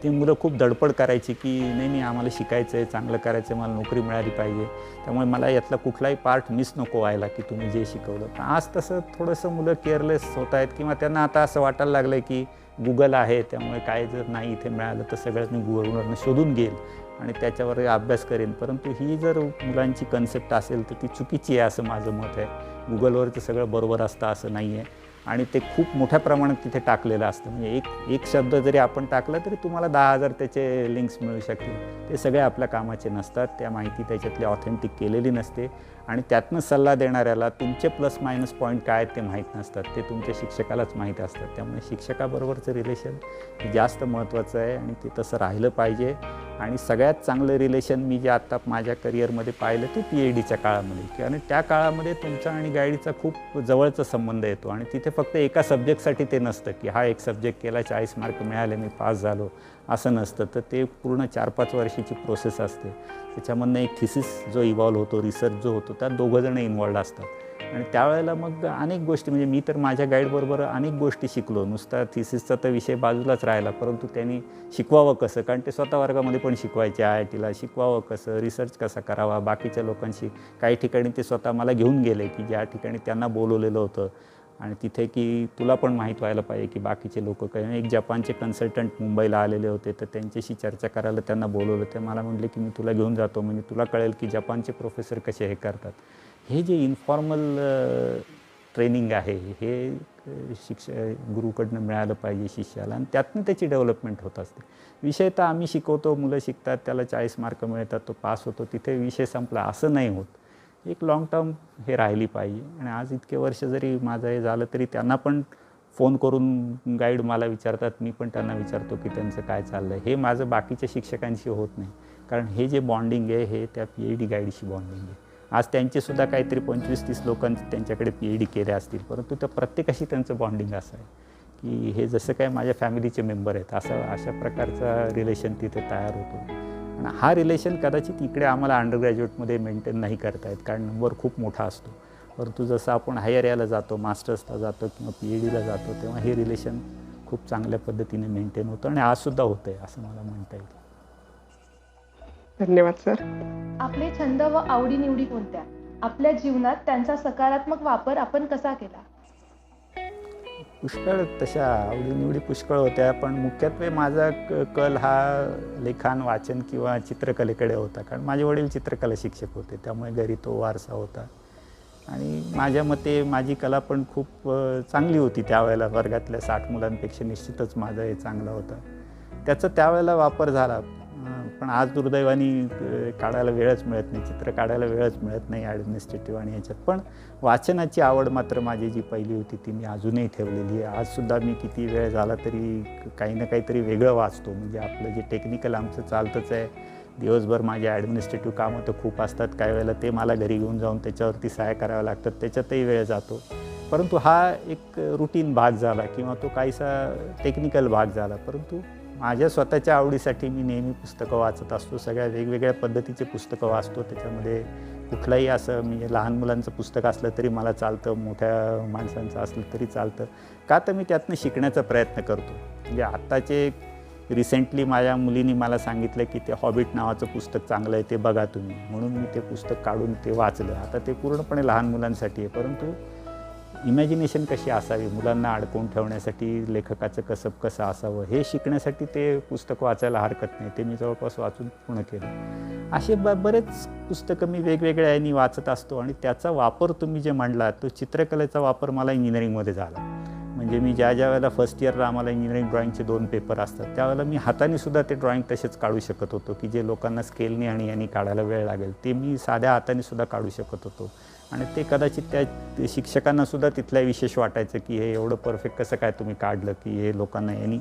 ती मुलं खूप धडपड करायची की नाही आम्हाला शिकायचं आहे, चांगलं करायचं आहे, मला नोकरी मिळाली पाहिजे, त्यामुळे मला यातला कुठलाही पार्ट मिस नको व्हायला की तुम्ही जे शिकवलं. पण आज तसं थोडंसं मुलं केअरलेस होत आहेत किंवा त्यांना आता असं वाटायला लागलं आहे की गुगल आहे, त्यामुळे काय जर नाही इथे मिळालं तर सगळंच मी गुगलवरनं शोधून घेईल आणि त्याच्यावर अभ्यास करेन. परंतु ही जर मुलांची कन्सेप्ट असेल तर ती चुकीची आहे असं माझं मत आहे. गुगलवरचं सगळं बरोबर असतं असं नाही आहे. आणि ते खूप मोठ्या प्रमाणात तिथे टाकलेलं असतं. म्हणजे एक शब्द जरी आपण टाकला तरी तुम्हाला 10,000 त्याचे लिंक्स मिळू शकतील. ते सगळे आपल्या कामाचे नसतात. त्या माहिती त्याच्यातली ऑथेंटिक केलेली नसते आणि त्यातनं सल्ला देणाऱ्याला तुमचे प्लस मायनस पॉईंट काय आहेत ते माहीत नसतात. ते तुमच्या शिक्षकालाच माहीत असतात. त्यामुळे शिक्षकाबरोबरचं रिलेशन हे जास्त महत्त्वाचं आहे आणि ते तसं राहिलं पाहिजे. आणि सगळ्यात चांगलं रिलेशन मी जे आत्ता माझ्या करिअरमध्ये पाहिलं ते PhDच्या काळामध्ये. आणि त्या काळामध्ये तुमचा आणि गाईडचा खूप जवळचा संबंध येतो आणि तिथे फक्त एका सब्जेक्टसाठी ते नसतं की हा एक सब्जेक्ट केला 40 मार्क मिळाले मी पास झालो असं नसतं. तर ते पूर्ण 4-5 वर्षाची प्रोसेस असते. त्याच्यामधनं एक थिसिस जो इव्हॉल्व होतो, रिसर्च जो होतो, त्यात 2 जण इन्वॉल्ड असतात. आणि त्यावेळेला मग अनेक गोष्टी म्हणजे मी तर माझ्या गाईडबरोबर अनेक गोष्टी शिकलो. नुसता थिसिसचा तर विषय बाजूलाच राहिला, परंतु त्यांनी शिकवावं कसं, कारण ते स्वतः वर्गामध्ये पण शिकवायचे. IITला शिकवावं कसं, रिसर्च कसा करावा, बाकीच्या लोकांशी. काही ठिकाणी ते स्वतः मला घेऊन गेले की ज्या ठिकाणी त्यांना बोलवलेलं होतं आणि तिथे की तुला पण माहीत व्हायला पाहिजे की बाकीचे लोक काय. एक जपानचे कन्सल्टंट मुंबईला आलेले होते, तर त्यांच्याशी चर्चा करायला त्यांना बोलवलं. ते मला म्हटले की मी तुला घेऊन जातो, म्हणजे तुला कळेल की जपानचे प्रोफेसर कसे हे करतात. हे जे इन्फॉर्मल ट्रेनिंग आहे हे गुरुकडनं मिळालं पाहिजे शिष्याला आणि त्यातनं त्याची डेव्हलपमेंट होत असते. विषय तर आम्ही शिकवतो, मुलं शिकतात, त्याला 40 मार्क मिळतात, तो पास होतो, तिथे विषय संपला असं नाही होत. एक लाँग टर्म हे राहिली पाहिजे. आणि आज इतके वर्ष जरी माझं हे झालं तरी त्यांना पण फोन करून गाईड मला विचारतात, मी पण त्यांना विचारतो की त्यांचं काय चाललं आहे. हे माझं बाकीच्या शिक्षकांशी होत नाही, कारण हे जे बॉन्डिंग आहे हे त्या PhD गाईडशी बॉन्डिंग आहे. आज त्यांचेसुद्धा काहीतरी 25-30 लोकांचे त्यांच्याकडे PhD केले असतील, परंतु त्या प्रत्येकाशी त्यांचं बॉन्डिंग असं आहे की हे जसं काय माझ्या फॅमिलीचे मेंबर आहेत अशा प्रकारचा रिलेशन तिथे तयार होतो. आणि हा रिलेशन कदाचित इकडे आम्हाला अंडर ग्रॅज्युएटमध्ये मेंटेन नाही करता येत, कारण नंबर खूप मोठा असतो. परंतु जसं आपण हायर याला जातो, मास्टर्सला जातो किंवा PhDला जातो, तेव्हा हे रिलेशन खूप चांगल्या पद्धतीने मेंटेन होतं आणि आजसुद्धा होतं आहे असं मला म्हणता येईल.
धन्यवाद सर.
आपले छंद व आवडीनिवडी कोणत्या? आपल्या जीवनात त्यांचा सकारात्मक वापर आपण कसा केला?
पुष्कळ तशा आवडीनिवडी पुष्कळ होत्या, पण मुख्यत्वे माझा कल हा लेखन, वाचन किंवा चित्रकलेकडे होता. कारण माझे वडील चित्रकला शिक्षक होते, त्यामुळे घरी तो वारसा होता. आणि माझ्या मते माझी कला पण खूप चांगली होती त्यावेळेला. वर्गातल्या 60 मुलांपेक्षा निश्चितच माझा हे चांगला होता. त्याचा त्यावेळेला वापर झाला. पण आज दुर्दैवाने काढायला वेळच मिळत नाही, चित्र काढायला वेळच मिळत नाही ॲडमिनिस्ट्रेटिव्ह आणि ह्याच्यात. पण वाचनाची आवड मात्र माझी जी पहिली होती ती मी अजूनही ठेवलेली आहे. आजसुद्धा मी किती वेळ झाला तरी काही ना काहीतरी वेगळं वाचतो. म्हणजे आपलं जे टेक्निकल आमचं चालतंच आहे. दिवसभर माझे ॲडमिनिस्ट्रेटिव्ह कामं तर खूप असतात, काही वेळेला ते मला घरी घेऊन जाऊन त्याच्यावरती सहाय्य करावं लागतात, त्याच्यातही वेळ जातो. परंतु हा एक रुटीन भाग झाला किंवा तो काहीसा टेक्निकल भाग झाला. परंतु माझ्या स्वतःच्या आवडीसाठी मी नेहमी पुस्तकं वाचत असतो. सगळ्या वेगवेगळ्या पद्धतीचे पुस्तकं वाचतो. त्याच्यामध्ये कुठलाही असं म्हणजे लहान मुलांचं पुस्तक असलं तरी मला चालतं, मोठ्या माणसांचं असलं तरी चालतं. का तर मी त्यातनं शिकण्याचा प्रयत्न करतो. म्हणजे आत्ताचे रिसेंटली माझ्या मुलीने मला सांगितलं की ते हॉबिट नावाचं पुस्तक चांगलं आहे, ते बघा तुम्ही. म्हणून मी ते पुस्तक काढून ते वाचलं. आता ते पूर्णपणे लहान मुलांसाठी आहे, परंतु इमॅजिनेशन कशी असावी, मुलांना अडकवून ठेवण्यासाठी लेखकाचं कसब कसं असावं हे शिकण्यासाठी ते पुस्तक वाचायला हरकत नाही. ते मी जवळपास वाचून पूर्ण केलं. असे बरेच पुस्तकं मी वेगवेगळ्या यांनी वाचत असतो. आणि त्याचा वापर तुम्ही जे म्हणला तो चित्रकलेचा वापर मला इंजिनिअरिंगमध्ये झाला. म्हणजे मी ज्या वेळेला फर्स्ट इयरला आम्हाला इंजिनिअरिंग ड्रॉइंगचे 2 पेपर असतात, त्यावेळेला मी हाताने सुद्धा ते ड्रॉइंग तसेच काढू शकत होतो की जे लोकांना स्केलने आणि यांनी काढायला वेळ लागेल ते मी साध्या हाताने सुद्धा काढू शकत होतो. आणि ते कदाचित त्या शिक्षकांनासुद्धा तिथल्या विशेष वाटायचं की हे एवढं परफेक्ट कसं काय तुम्ही काढलं की हे लोकांना यांनी.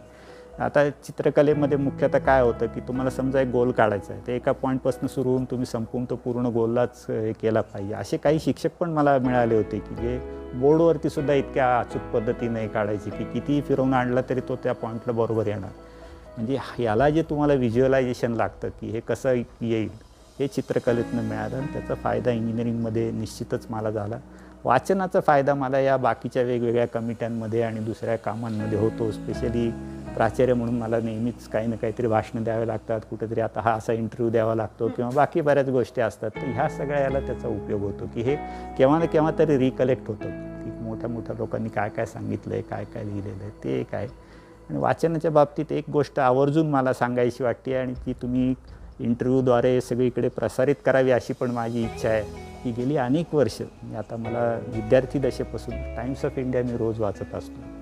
आता चित्रकलेमध्ये मुख्यतः काय होतं की तुम्हाला समजा एक गोल काढायचा आहे, ते एका पॉईंटपासून सुरू होऊन तुम्ही संपवून तो पूर्ण गोललाच हे केला पाहिजे. असे काही शिक्षक पण मला मिळाले होते की जे बोर्डवरती सुद्धा इतक्या अचूक पद्धतीने काढायचे की कितीही फिरवून आणला तरी तो त्या पॉईंटला बरोबर येणार. म्हणजे याला जे तुम्हाला व्हिज्युअलायझेशन लागतं की हे कसं येईल हे चित्रकलेतनं मिळालं. आणि त्याचा फायदा इंजिनिअरिंगमध्ये निश्चितच मला झाला. वाचनाचा फायदा मला या बाकीच्या वेगवेगळ्या कमिट्यांमध्ये आणि दुसऱ्या कामांमध्ये होतो. स्पेशली प्राचार्य म्हणून मला नेहमीच काही ना काहीतरी भाषणं द्यावे लागतात, कुठेतरी आता हा असा इंटरव्ह्यू द्यावा लागतो किंवा बाकी बऱ्याच गोष्टी असतात. तर ह्या सगळ्या याला त्याचा उपयोग होतो की हे केव्हा ना केव्हा तरी रिकलेक्ट होतं की मोठ्या मोठ्या लोकांनी काय काय सांगितलं आहे, काय काय लिहिलेलं आहे ते काय. आणि वाचनाच्या बाबतीत एक गोष्ट आवर्जून मला सांगायची वाटते आणि ती तुम्ही इंटरव्ह्यूद्वारे सगळीकडे प्रसारित करावी अशी पण माझी इच्छा आहे की गेली अनेक वर्ष आता मला विद्यार्थी दशेपासून टाइम्स ऑफ इंडिया मी रोज वाचत असतो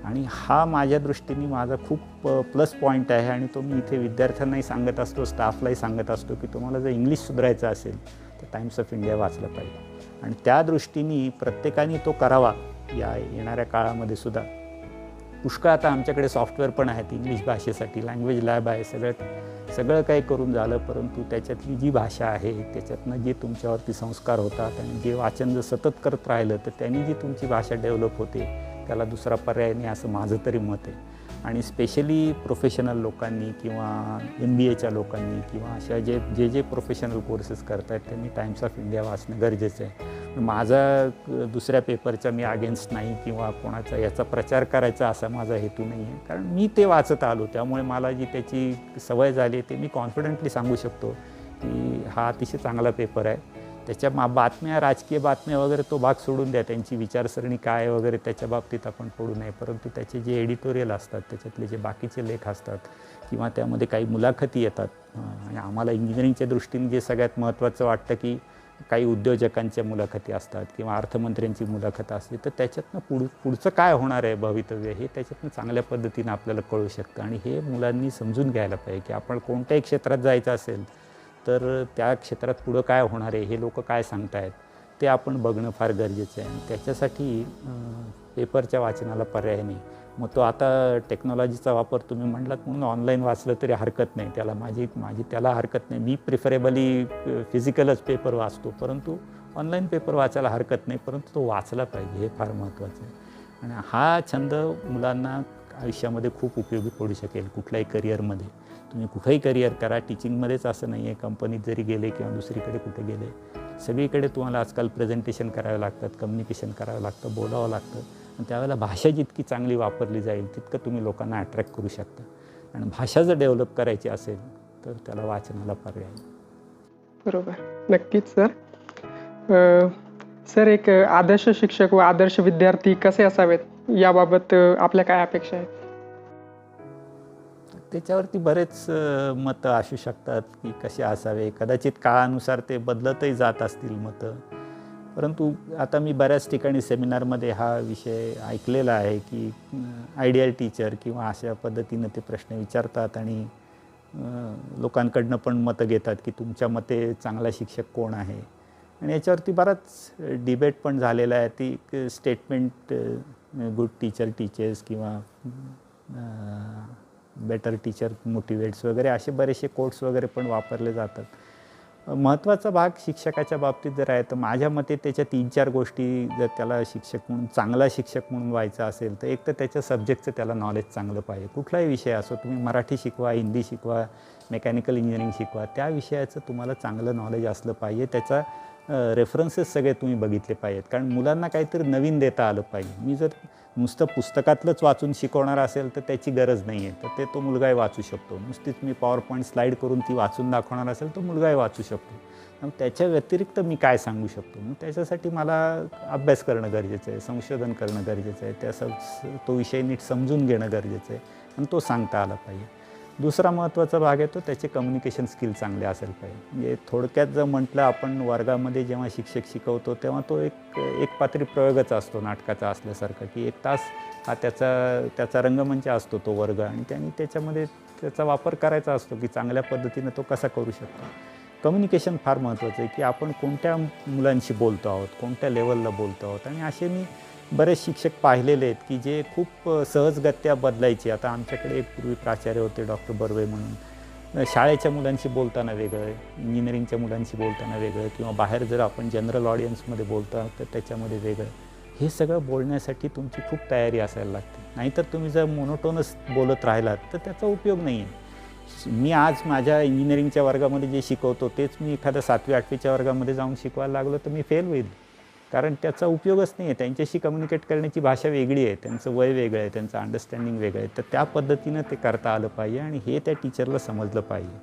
आणि हा माझ्या दृष्टीने माझा खूप प्लस पॉईंट आहे आणि तो मी इथे विद्यार्थ्यांनाही सांगत असतो, स्टाफलाही सांगत असतो की तुम्हाला जर इंग्लिश सुधारायचं असेल तर टाइम्स ऑफ इंडिया वाचलं पाहिजे आणि त्या दृष्टीने प्रत्येकाने तो करावा. या येणाऱ्या काळामध्ये सुद्धा पुष्कळ आता आमच्याकडे सॉफ्टवेअर पण आहेत इंग्लिश भाषेसाठी, लँग्वेज लॅब आहे, सगळं काही करून झालं, परंतु त्याच्यातली जी भाषा आहे त्याच्यातनं जे तुमच्यावरती संस्कार होतात आणि जे वाचन जर सतत करत राहिलं तर त्यांनी जी तुमची भाषा डेव्हलप होते त्याला दुसरा पर्याय नाही असं माझं तरी मत आहे. आणि स्पेशली प्रोफेशनल लोकांनी किंवा MBAच्या लोकांनी किंवा अशा जे प्रोफेशनल कोर्सेस करत आहेत त्यांनी टाइम्स ऑफ इंडिया वाचणं गरजेचं आहे. माझा दुसऱ्या पेपरच्या मी अगेन्स्ट नाही किंवा कोणाचा याचा प्रचार करायचा असा माझा हेतू नाही आहे, कारण मी ते वाचत आलो त्यामुळे मला जी त्याची सवय झाली ते मी कॉन्फिडंटली सांगू शकतो की हा अतिशय चांगला पेपर आहे. त्याच्या बातम्या, राजकीय बातम्या वगैरे तो भाग सोडून द्या, त्यांची विचारसरणी काय वगैरे त्याच्या बाबतीत आपण पडू नये, परंतु त्याचे जे एडिटोरियल असतात त्याच्यातले जे बाकीचे लेख असतात किंवा त्यामध्ये काही मुलाखती येतात आणि आम्हाला इंजिनिअरिंगच्या दृष्टीने जे सगळ्यात महत्त्वाचं वाटतं की काही उद्योजकांच्या मुलाखती असतात किंवा अर्थमंत्र्यांची मुलाखत असते तर त्याच्यातनं पुढचं काय होणार आहे भवितव्य हे त्याच्यातनं चांगल्या पद्धतीनं आपल्याला कळू शकतं. आणि हे मुलांनी समजून घ्यायला पाहिजे की आपण कोणत्याही क्षेत्रात जायचं असेल तर त्या क्षेत्रात पुढं काय होणार आहे, हे लोक काय सांगत आहेत ते आपण बघणं फार गरजेचं आहे. आणि त्याच्यासाठी पेपरच्या वाचनाला पर्याय नाही. मग तो आता टेक्नॉलॉजीचा वापर तुम्ही म्हटलात म्हणून ऑनलाईन वाचलं तरी हरकत नाही, त्याला माझी त्याला हरकत नाही. मी प्रिफरेबली फिजिकलच पेपर वाचतो, परंतु ऑनलाईन पेपर वाचायला हरकत नाही, परंतु तो वाचला पाहिजे हे फार महत्त्वाचं आहे. आणि हा छंद मुलांना आयुष्यामध्ये खूप उपयोगी पडू शकेल कुठल्याही करिअरमध्ये. तुम्ही कुठेही करिअर करा, टीचिंगमध्येच असं नाही आहे, कंपनीत जरी गेले किंवा दुसरीकडे कुठे गेले, सगळीकडे तुम्हाला आजकाल प्रेझेंटेशन करावं लागतात, कम्युनिकेशन करावं लागतं, बोलावं लागतं. आणि त्यावेळेला भाषा जितकी चांगली वापरली जाईल तितकं तुम्ही लोकांना अट्रॅक्ट करू शकता. आणि भाषा जर डेव्हलप करायची असेल तर त्याला वाचनाला पर्याय.
बरोबर, नक्कीच सर. सर, एक आदर्श शिक्षक व आदर्श विद्यार्थी कसे असावेत याबाबत आपल्या काय अपेक्षा आहेत?
त्याच्यावरती बरेच मतं असू शकतात की कसे असावे. कदाचित काळानुसार ते बदलतही जात असतील मतं, परंतु आता मी बऱ्याच ठिकाणी सेमिनारमध्ये हा विषय ऐकलेला आहे की आयडियल टीचर किंवा अशा पद्धतीनं ते प्रश्न विचारतात आणि लोकांकडनं पण मतं घेतात की तुमच्या मते चांगला शिक्षक कोण आहे. आणि याच्यावरती बराच डिबेट पण झालेला आहे. ती स्टेटमेंट गुड टीचर टीचर्स किंवा बेटर टीचर मोटिवेट्स वगैरे असे बरेचसे कोट्स वगैरे पण वापरले जातात. महत्त्वाचा भाग शिक्षकाच्या बाबतीत जर आहे तर माझ्या मते त्याच्या 3-4 गोष्टी जर त्याला शिक्षक म्हणून चांगला शिक्षक म्हणून व्हायचा असेल तर एक तर त्याच्या सब्जेक्टचं त्याला नॉलेज चांगलं पाहिजे. कुठलाही विषय असो, तुम्ही मराठी शिकवा, हिंदी शिकवा, मेकॅनिकल इंजिनिअरिंग शिकवा, त्या विषयाचं तुम्हाला चांगलं नॉलेज असलं पाहिजे. त्याचा रेफरन्सेस सगळे तुम्ही बघितले पाहिजेत, कारण मुलांना काहीतरी नवीन देता आलं पाहिजे. मी जर नुसतं पुस्तकातलंच वाचून शिकवणार असेल तर त्याची गरज नाही आहे, तर ते तो मुलगाही वाचू शकतो. नुसतीच मी पॉवरपॉईंट स्लाईड करून ती वाचून दाखवणार असेल तर मुलगाही वाचू शकतो. मग त्याच्या व्यतिरिक्त मी काय सांगू शकतो, मग त्याच्यासाठी मला अभ्यास करणं गरजेचं आहे, संशोधन करणं गरजेचं आहे, तो विषय नीट समजून घेणं गरजेचं आहे आणि तो सांगता आला पाहिजे. दुसरा महत्त्वाचा भाग आहे तो त्याचे कम्युनिकेशन स्किल चांगले असेल पाहिजे. म्हणजे थोडक्यात जर म्हटलं आपण वर्गामध्ये जेव्हा शिक्षक शिकवतो तेव्हा तो एक पात्री प्रयोगच असतो नाटकाचा असल्यासारखा, की 1 तास हा त्याचा रंगमंच असतो तो वर्ग, आणि त्यांनी त्याच्यामध्ये त्याचा वापर करायचा असतो की चांगल्या पद्धतीनं तो कसा करू शकतो. कम्युनिकेशन फार महत्त्वाचं आहे की आपण कोणत्या मुलांशी बोलतो आहोत, कोणत्या लेवलला बोलतो आहोत. आणि असे मी बरेच शिक्षक पाहिलेले आहेत की जे खूप सहजगत्या बदलायचे. आता आमच्याकडे एक पूर्वी प्राचार्य होते डॉक्टर बर्वे म्हणून, शाळेच्या मुलांशी बोलताना वेगळं, इंजिनिअरिंगच्या मुलांशी बोलताना वेगळं, किंवा बाहेर जर आपण जनरल ऑडियन्समध्ये बोलतो तर त्याच्यामध्ये वेगळं. हे सगळं बोलण्यासाठी तुमची खूप तयारी असायला लागते. नाहीतर तुम्ही जर मोनोटोनस बोलत राहिलात तर त्याचा उपयोग नाही आहे. मी आज माझ्या इंजिनिअरिंगच्या वर्गामध्ये जे शिकवतो तेच मी एखाद्या 7वी-8वीच्या वर्गामध्ये जाऊन शिकवायला लागलो तर मी फेल होईल, कारण त्याचा उपयोगच नाही आहे. त्यांच्याशी कम्युनिकेट करण्याची भाषा वेगळी आहे, त्यांचं वय वेगळं आहे, त्यांचं अंडरस्टँडिंग वेगळं आहे. तर त्या पद्धतीनं ते करता आलं पाहिजे आणि हे त्या टीचरला समजलं पाहिजे.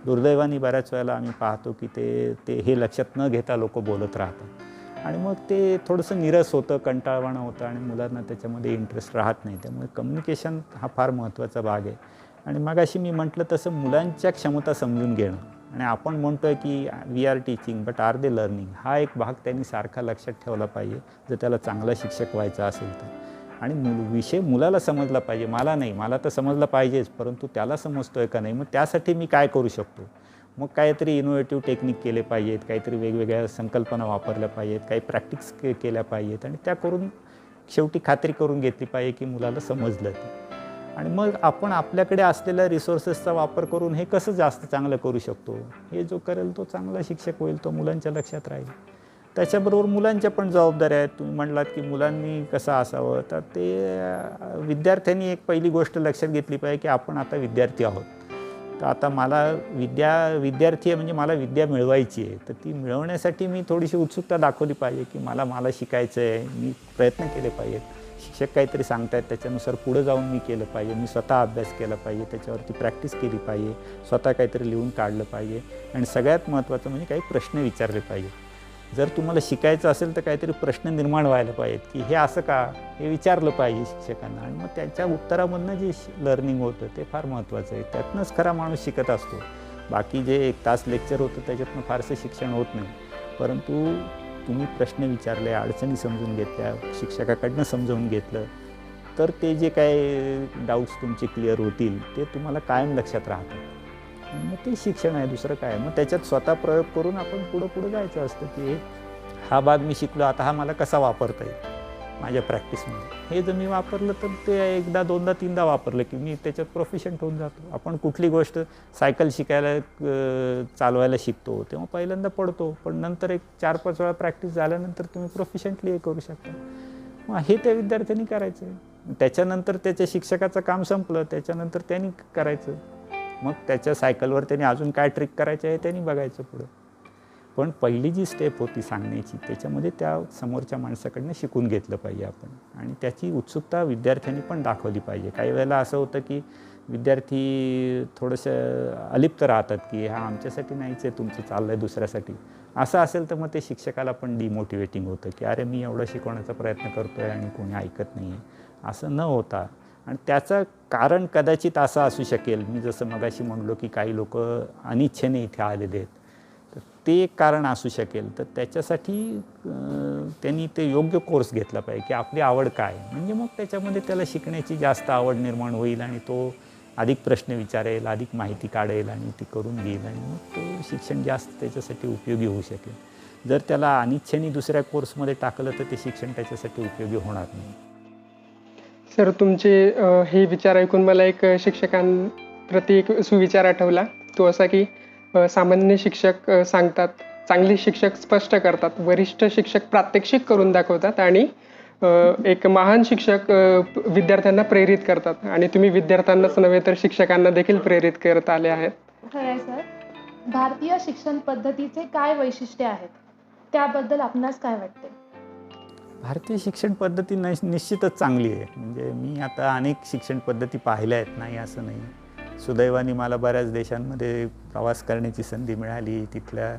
दुर्दैवाने बऱ्याच वेळेला आम्ही पाहतो की ते हे लक्षात न घेता लोक बोलत राहतात आणि मग ते थोडंसं निरस होतं, कंटाळवाणं होतं आणि मुलांना त्याच्यामध्ये इंटरेस्ट राहत नाही. त्यामुळे कम्युनिकेशन हा फार महत्त्वाचा भाग आहे. आणि मगाशी मी म्हटलं तसं मुलांच्या क्षमता समजून घेणं आणि आपण म्हणतो आहे की we are teaching but are they learning, हा एक भाग त्यांनी सारखा लक्षात ठेवला पाहिजे जर त्याला चांगला शिक्षक व्हायचा असेल तर. आणि विषय मुलाला समजला पाहिजे, मला नाही, मला तर समजला पाहिजेच, परंतु त्याला समजतो आहे का नाही, मग त्यासाठी मी काय करू शकतो. मग काहीतरी इनोव्हेटिव्ह टेक्निक केले पाहिजेत, काहीतरी वेगवेगळ्या संकल्पना वापरल्या पाहिजेत, काही प्रॅक्टिस केल्या पाहिजेत आणि त्या करून शेवटी खात्री करून घेतली पाहिजे की मुलाला समजलं ते. आणि मग आपण आपल्याकडे असलेल्या रिसोर्सेसचा वापर करून हे कसं जास्त चांगलं करू शकतो, हे जो करेल तो चांगला शिक्षक होईल, तो मुलांच्या लक्षात राहील. त्याच्याबरोबर मुलांच्या पण जबाबदाऱ्या आहेत. तुम्ही म्हणालात की मुलांनी कसं असावं, तर ते विद्यार्थ्यांनी एक पहिली गोष्ट लक्षात घेतली पाहिजे की आपण आता विद्यार्थी आहोत. तर आता मला विद्यार्थी आहे म्हणजे मला विद्या मिळवायची आहे, तर ती मिळवण्यासाठी मी थोडीशी उत्सुकता दाखवली पाहिजे की मला शिकायचं आहे, मी प्रयत्न केले पाहिजेत. शिक्षक काहीतरी सांगतायत त्याच्यानुसार पुढं जाऊन मी केलं पाहिजे, मी स्वतः अभ्यास केला पाहिजे, त्याच्यावरती प्रॅक्टिस केली पाहिजे, स्वतः काहीतरी लिहून काढलं पाहिजे आणि सगळ्यात महत्त्वाचं म्हणजे काही प्रश्न विचारले पाहिजे. जर तुम्हाला शिकायचं असेल तर काहीतरी प्रश्न निर्माण व्हायला पाहिजेत की हे असं का, हे विचारलं पाहिजे शिक्षकांना. आणि मग त्याच्या उत्तरामधनं जे लर्निंग होतं ते फार महत्त्वाचं आहे. त्यातनंच खरा माणूस शिकत असतो. बाकी जे 1 तास लेक्चर होतं त्याच्यातनं फारसं शिक्षण होत नाही, परंतु तुम्ही प्रश्न विचारले, अडचणी समजून घेतल्या, शिक्षकाकडनं समजावून घेतलं तर ते जे काय डाऊट्स तुमचे क्लिअर होतील ते तुम्हाला कायम लक्षात राहतात. मग ते शिक्षण आहे, दुसरं काय. मग त्याच्यात स्वतः प्रयोग करून आपण पुढं जायचं असतं की हा भाग मी शिकलो, आता हा मला कसा वापरता येईल माझ्या प्रॅक्टिसमध्ये. हे जर मी वापरलं तर ते 1दा 2दा 3दा वापरलं की मी त्याच्यात प्रोफिशियंट होऊन जातो. आपण कुठली गोष्ट सायकल शिकायला चालवायला शिकतो तेव्हा पहिल्यांदा पडतो, पण नंतर एक 4-5 वेळा प्रॅक्टिस झाल्यानंतर तुम्ही प्रोफिशियंटली हे करू शकता. मग हे त्या विद्यार्थ्यांनी करायचं आहे. त्याच्यानंतर त्याच्या शिक्षकाचं काम संपलं, त्याच्यानंतर त्यांनी करायचं. मग त्याच्या सायकलवर त्यांनी अजून काय ट्रिक करायचं आहे त्यांनी बघायचं पुढं. पण पहिली जी स्टेप होती सांगण्याची त्याच्यामध्ये त्या समोरच्या माणसाकडनं शिकून घेतलं पाहिजे आपण, आणि त्याची उत्सुकता विद्यार्थ्यांनी पण दाखवली पाहिजे. काही वेळेला असं होतं की विद्यार्थी थोडंसं अलिप्त राहतात की हा आमच्यासाठी नाहीच आहे, तुमचं चाललं आहे दुसऱ्यासाठी. असं असेल तर मग ते शिक्षकाला पण डिमोटिवेटिंग होतं की अरे मी एवढं शिकवण्याचा प्रयत्न करतो आहे आणि कोणी ऐकत नाही आहे. असं न होता, आणि त्याचं कारण कदाचित असं असू शकेल, मी जसं मगाशी म्हणलो की काही लोक अनिच्छेने इथे आलेले आहेत, तर ते एक कारण असू शकेल. तर त्याच्यासाठी त्यांनी ते योग्य कोर्स घेतला पाहिजे की आपली आवड काय, म्हणजे मग त्याच्यामध्ये त्याला शिकण्याची जास्त आवड निर्माण होईल आणि तो अधिक प्रश्न विचारेल, अधिक माहिती काढेल आणि ती करून घेईल, आणि मग तो शिक्षण जास्त त्याच्यासाठी उपयोगी होऊ शकेल. जर त्याला अनिच्छेने दुसऱ्या कोर्समध्ये टाकलं तर ते शिक्षण त्याच्यासाठी उपयोगी होणार नाही.
सर, तुमचे हे विचार ऐकून मला एक शिक्षकांप्रती एक सुविचार आठवला. तो असा की सामान्य शिक्षक सांगतात, चांगले शिक्षक स्पष्ट करतात, वरिष्ठ शिक्षक प्रात्यक्षिक करून दाखवतात आणि एक महान शिक्षक विद्यार्थ्यांना प्रेरित करतात. आणि तुम्ही विद्यार्थ्यांनाच नव्हे तर शिक्षकांना देखील प्रेरित करत आले आहेत.
खरंय सर. भारतीय शिक्षण पद्धतीचे काय वैशिष्ट्ये आहेत त्याबद्दल आपणास काय वाटते?
भारतीय शिक्षण पद्धती निश्चितच चांगली आहे. म्हणजे मी आता अनेक शिक्षण पद्धती पाहिल्या आहेत, नाही असं नाही. सुदैवाने मला बऱ्याच देशांमध्ये प्रवास करण्याची संधी मिळाली तिथल्या,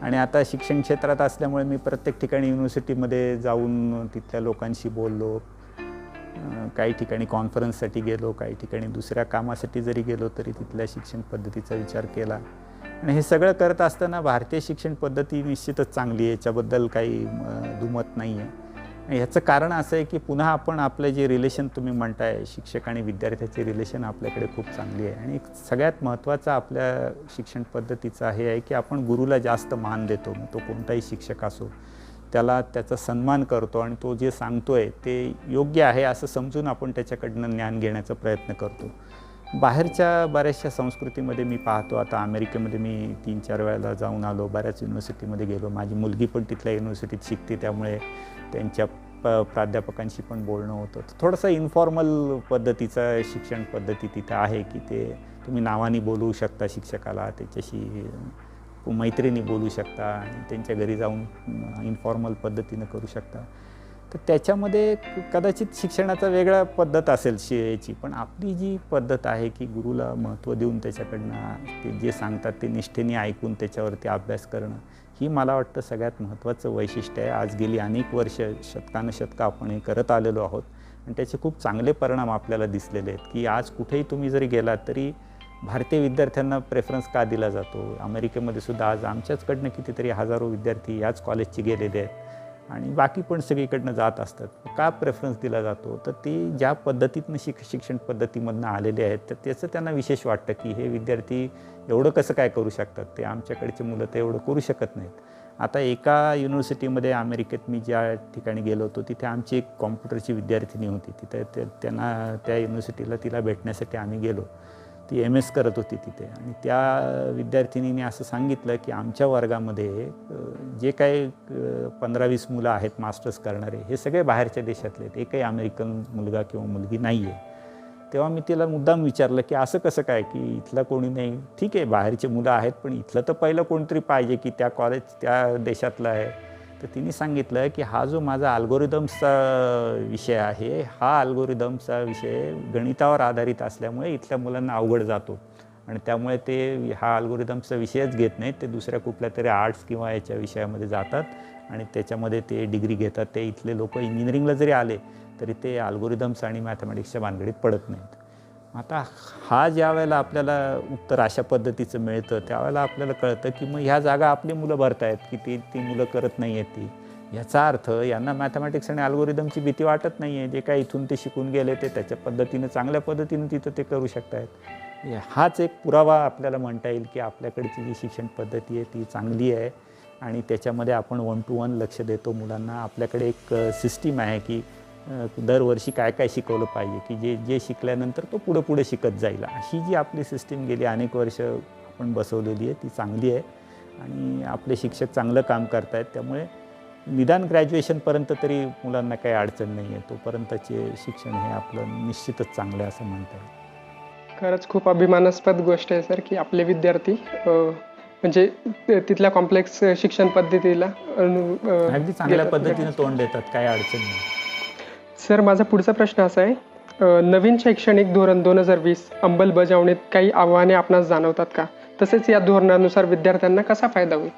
आणि आता शिक्षण क्षेत्रात असल्यामुळे मी प्रत्येक ठिकाणी युनिव्हर्सिटीमध्ये जाऊन तिथल्या लोकांशी बोललो, काही ठिकाणी कॉन्फरन्ससाठी गेलो, काही ठिकाणी दुसऱ्या कामासाठी जरी गेलो तरी तिथल्या शिक्षण पद्धतीचा विचार केला. आणि हे सगळं करत असताना भारतीय शिक्षण पद्धती निश्चितच चांगली आहे, याच्याबद्दल काही दुमत नाही आहे. ह्याचं कारण असं आहे की पुन्हा आपण आपलं जे रिलेशन तुम्ही म्हणताय शिक्षक आणि विद्यार्थ्याचे रिलेशन आपल्याकडे खूप चांगली आहे. आणि सगळ्यात महत्त्वाचं आपल्या शिक्षण पद्धतीचं हे आहे की आपण गुरुला जास्त मान देतो. मग तो कोणताही शिक्षक असो, त्याला त्याचा सन्मान करतो आणि तो जे सांगतोय ते योग्य आहे असं समजून आपण त्याच्याकडनं ज्ञान घेण्याचा प्रयत्न करतो. बाहेरच्या बऱ्याचशा संस्कृतीमध्ये मी पाहतो, आता अमेरिकेमध्ये मी 3-4 वेळेला जाऊन आलो, बऱ्याच युनिव्हर्सिटीमध्ये गेलो. माझी मुलगी पण तिथल्या युनिव्हर्सिटीत शिकते, त्यामुळे त्यांच्या प्राध्यापकांशी पण बोलणं होतं. थोडंसं इन्फॉर्मल पद्धतीचं शिक्षण पद्धती तिथं आहे की ते तुम्ही नावाने बोलवू शकता शिक्षकाला, त्याच्याशी मैत्रिणी बोलू शकता आणि त्यांच्या घरी जाऊन इन्फॉर्मल पद्धतीनं करू शकता. तर त्याच्यामध्ये कदाचित शिक्षणाचा वेगळा पद्धत असेल याची, पण आपली जी पद्धत आहे की गुरुला महत्त्व देऊन त्याच्याकडनं ते जे सांगतात ते निष्ठेने ऐकून त्याच्यावरती अभ्यास करणं, ही मला वाटतं सगळ्यात महत्त्वाचं वैशिष्ट्य आहे. आज गेली अनेक वर्ष, शतकानुशतकं आपण हे करत आलेलो आहोत आणि त्याचे खूप चांगले परिणाम आपल्याला दिसलेले आहेत की आज कुठेही तुम्ही जरी गेलात तरी भारतीय विद्यार्थ्यांना प्रेफरन्स का दिला जातो? अमेरिकेमध्ये सुद्धा आज आमच्याचकडनं कितीतरी हजारो विद्यार्थी याच कॉलेजचे गेलेले आहेत आणि बाकी पण सगळीकडनं जात असतात. का प्रेफरन्स दिला जातो? तर ते ज्या पद्धतीतनं शिक्षण पद्धतीमधनं आलेले आहेत तर त्याचं त्यांना विशेष वाटतं की हे विद्यार्थी एवढं कसं काय करू शकतात, ते आमच्याकडचे मुलं तर एवढं करू शकत नाहीत. आता एका युनिव्हर्सिटीमध्ये अमेरिकेत मी ज्या ठिकाणी गेलो होतो तिथे आमची एक कॉम्प्युटरची विद्यार्थिनी होती. तिथे त्यांना त्या युनिव्हर्सिटीला तिला भेटण्यासाठी आम्ही गेलो. ती MS करत होती तिथे आणि त्या विद्यार्थिनीने असं सांगितलं की आमच्या वर्गामध्ये जे काही 15-20 मुलं आहेत मास्टर्स करणारे, हे सगळे बाहेरच्या देशातले आहेत, एकही अमेरिकन मुलगा किंवा मुलगी नाही आहे. तेव्हा मी तिला मुद्दाम विचारलं की असं कसं काय की इथलं कोणी नाही? ठीक आहे बाहेरचे मुलं आहेत पण इथलं तर पहिलं कोणतरी पाहिजे की त्या कॉलेज त्या देशातलं आहे. तर तिने सांगितलं की हा जो माझा अल्गोरिदम्सचा विषय आहे, हा अल्गोरिदम्सचा विषय गणितावर आधारित असल्यामुळे इथल्या मुलांना अवघड जातो आणि त्यामुळे ते हा अल्गोरिदम्सचा विषयच घेत नाहीत, ते दुसऱ्या कुठल्या तरी आर्ट्स किंवा याच्या विषयामध्ये जातात आणि त्याच्यामध्ये ते डिग्री घेतात. ते इथले लोक इंजिनिअरिंगला जरी आले तरी ते अल्गोरिदम्स आणि मॅथमॅटिक्सच्या भानगडीत पडत नाहीत. आता हा ज्या वेळेला आपल्याला उत्तर अशा पद्धतीचं मिळतं त्यावेळेला आपल्याला कळतं की मग ह्या जागा आपली मुलं भरतायत की ती मुलं करत नाही आहेत ती. याचा अर्थ यांना मॅथमॅटिक्स आणि अल्गोरिदमची भीती वाटत नाही आहे. जे काय इथून ते शिकून गेले ते त्याच्या पद्धतीनं चांगल्या पद्धतीनं तिथं ते करू शकत आहेत. हाच एक पुरावा आपल्याला म्हणता येईल की आपल्याकडची जी शिक्षण पद्धती आहे ती चांगली आहे आणि त्याच्यामध्ये आपण 1 to 1 लक्ष देतो मुलांना. आपल्याकडे एक सिस्टीम आहे की दरवर्षी काय काय शिकवलं पाहिजे की जे शिकल्यानंतर तो पुढे शिकत जाईल. अशी जी आपली सिस्टीम गेली अनेक वर्ष आपण बसवलेली आहे ती चांगली आहे आणि आपले शिक्षक चांगलं काम करत आहेत. त्यामुळे निदान ग्रॅज्युएशनपर्यंत तरी मुलांना काही अडचण नाही आहे. तोपर्यंतचे शिक्षण हे आपलं निश्चितच चांगलं आहे असं म्हणता येईल.
खरंच खूप अभिमानास्पद गोष्ट आहे सर की आपले विद्यार्थी म्हणजे तिथल्या कॉम्प्लेक्स शिक्षण पद्धतीला
अगदी चांगल्या पद्धतीने तोंड देतात, काही अडचण नाही.
सर माझा पुढचा प्रश्न असा आहे, नवीन शैक्षणिक धोरण 2020 अंमलबजावणीत काही आव्हाने आपणास जाणवतात का? तसेच या धोरणानुसार विद्यार्थ्यांना कसा फायदा होईल?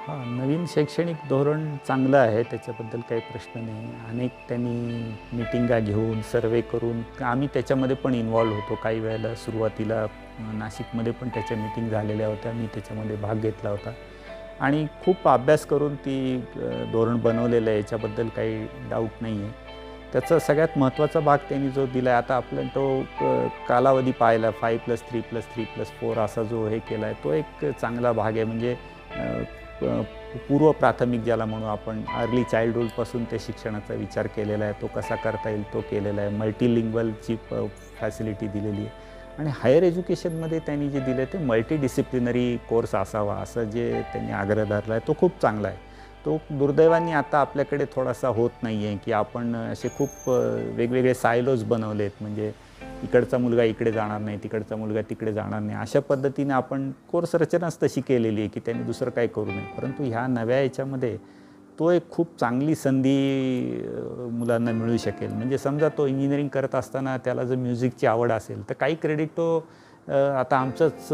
नवीन शैक्षणिक धोरण चांगलं आहे, त्याच्याबद्दल काही प्रश्न नाही. अनेक त्यांनी मिटिंगा घेऊन सर्वे करून आम्ही त्याच्यामध्ये पण इन्वॉल्व होतो. काही वेळेला सुरुवातीला नाशिकमध्ये पण त्याच्या मिटिंग झालेल्या होत्या, मी त्याच्यामध्ये भाग घेतला होता आणि खूप अभ्यास करून ती धोरण बनवलेलं आहे, याच्याबद्दल काही डाऊट नाही आहे. त्याचा सगळ्यात महत्त्वाचा भाग त्यांनी जो दिला आहे, आता आपल्याला तो कालावधी पाहिला 5+3+3+4 असा जो हे केला आहे तो एक चांगला भाग आहे. म्हणजे पूर्व प्राथमिक ज्याला म्हणू आपण, अर्ली चाइल्डहूडपासून ते शिक्षणाचा विचार केलेला आहे, तो कसा करता येईल तो केलेला आहे. मल्टीलिंग्वलची फॅसिलिटी दिलेली आहे आणि हायर एज्युकेशनमध्ये त्यांनी जे दिलं ते मल्टीडिसिप्लिनरी कोर्स असावा असं जे त्यांनी आग्रह धरला आहे तो खूप चांगला आहे. तो दुर्दैवाने आता आपल्याकडे थोडासा होत नाही आहे की आपण असे खूप वेगवेगळे सायलोज बनवले आहेत. म्हणजे इकडचा मुलगा इकडे जाणार नाही, तिकडचा मुलगा तिकडे जाणार नाही, अशा पद्धतीने आपण कोर्स रचनाच तशी केलेली आहे की त्यांनी दुसरं काही करू नये. परंतु ह्या नव्या याच्यामध्ये तो एक खूप चांगली संधी मुलांना मिळू शकेल. म्हणजे समजा तो इंजिनिअरिंग करत असताना त्याला जर म्युझिकची आवड असेल तर काही क्रेडिट तो आता आमचंच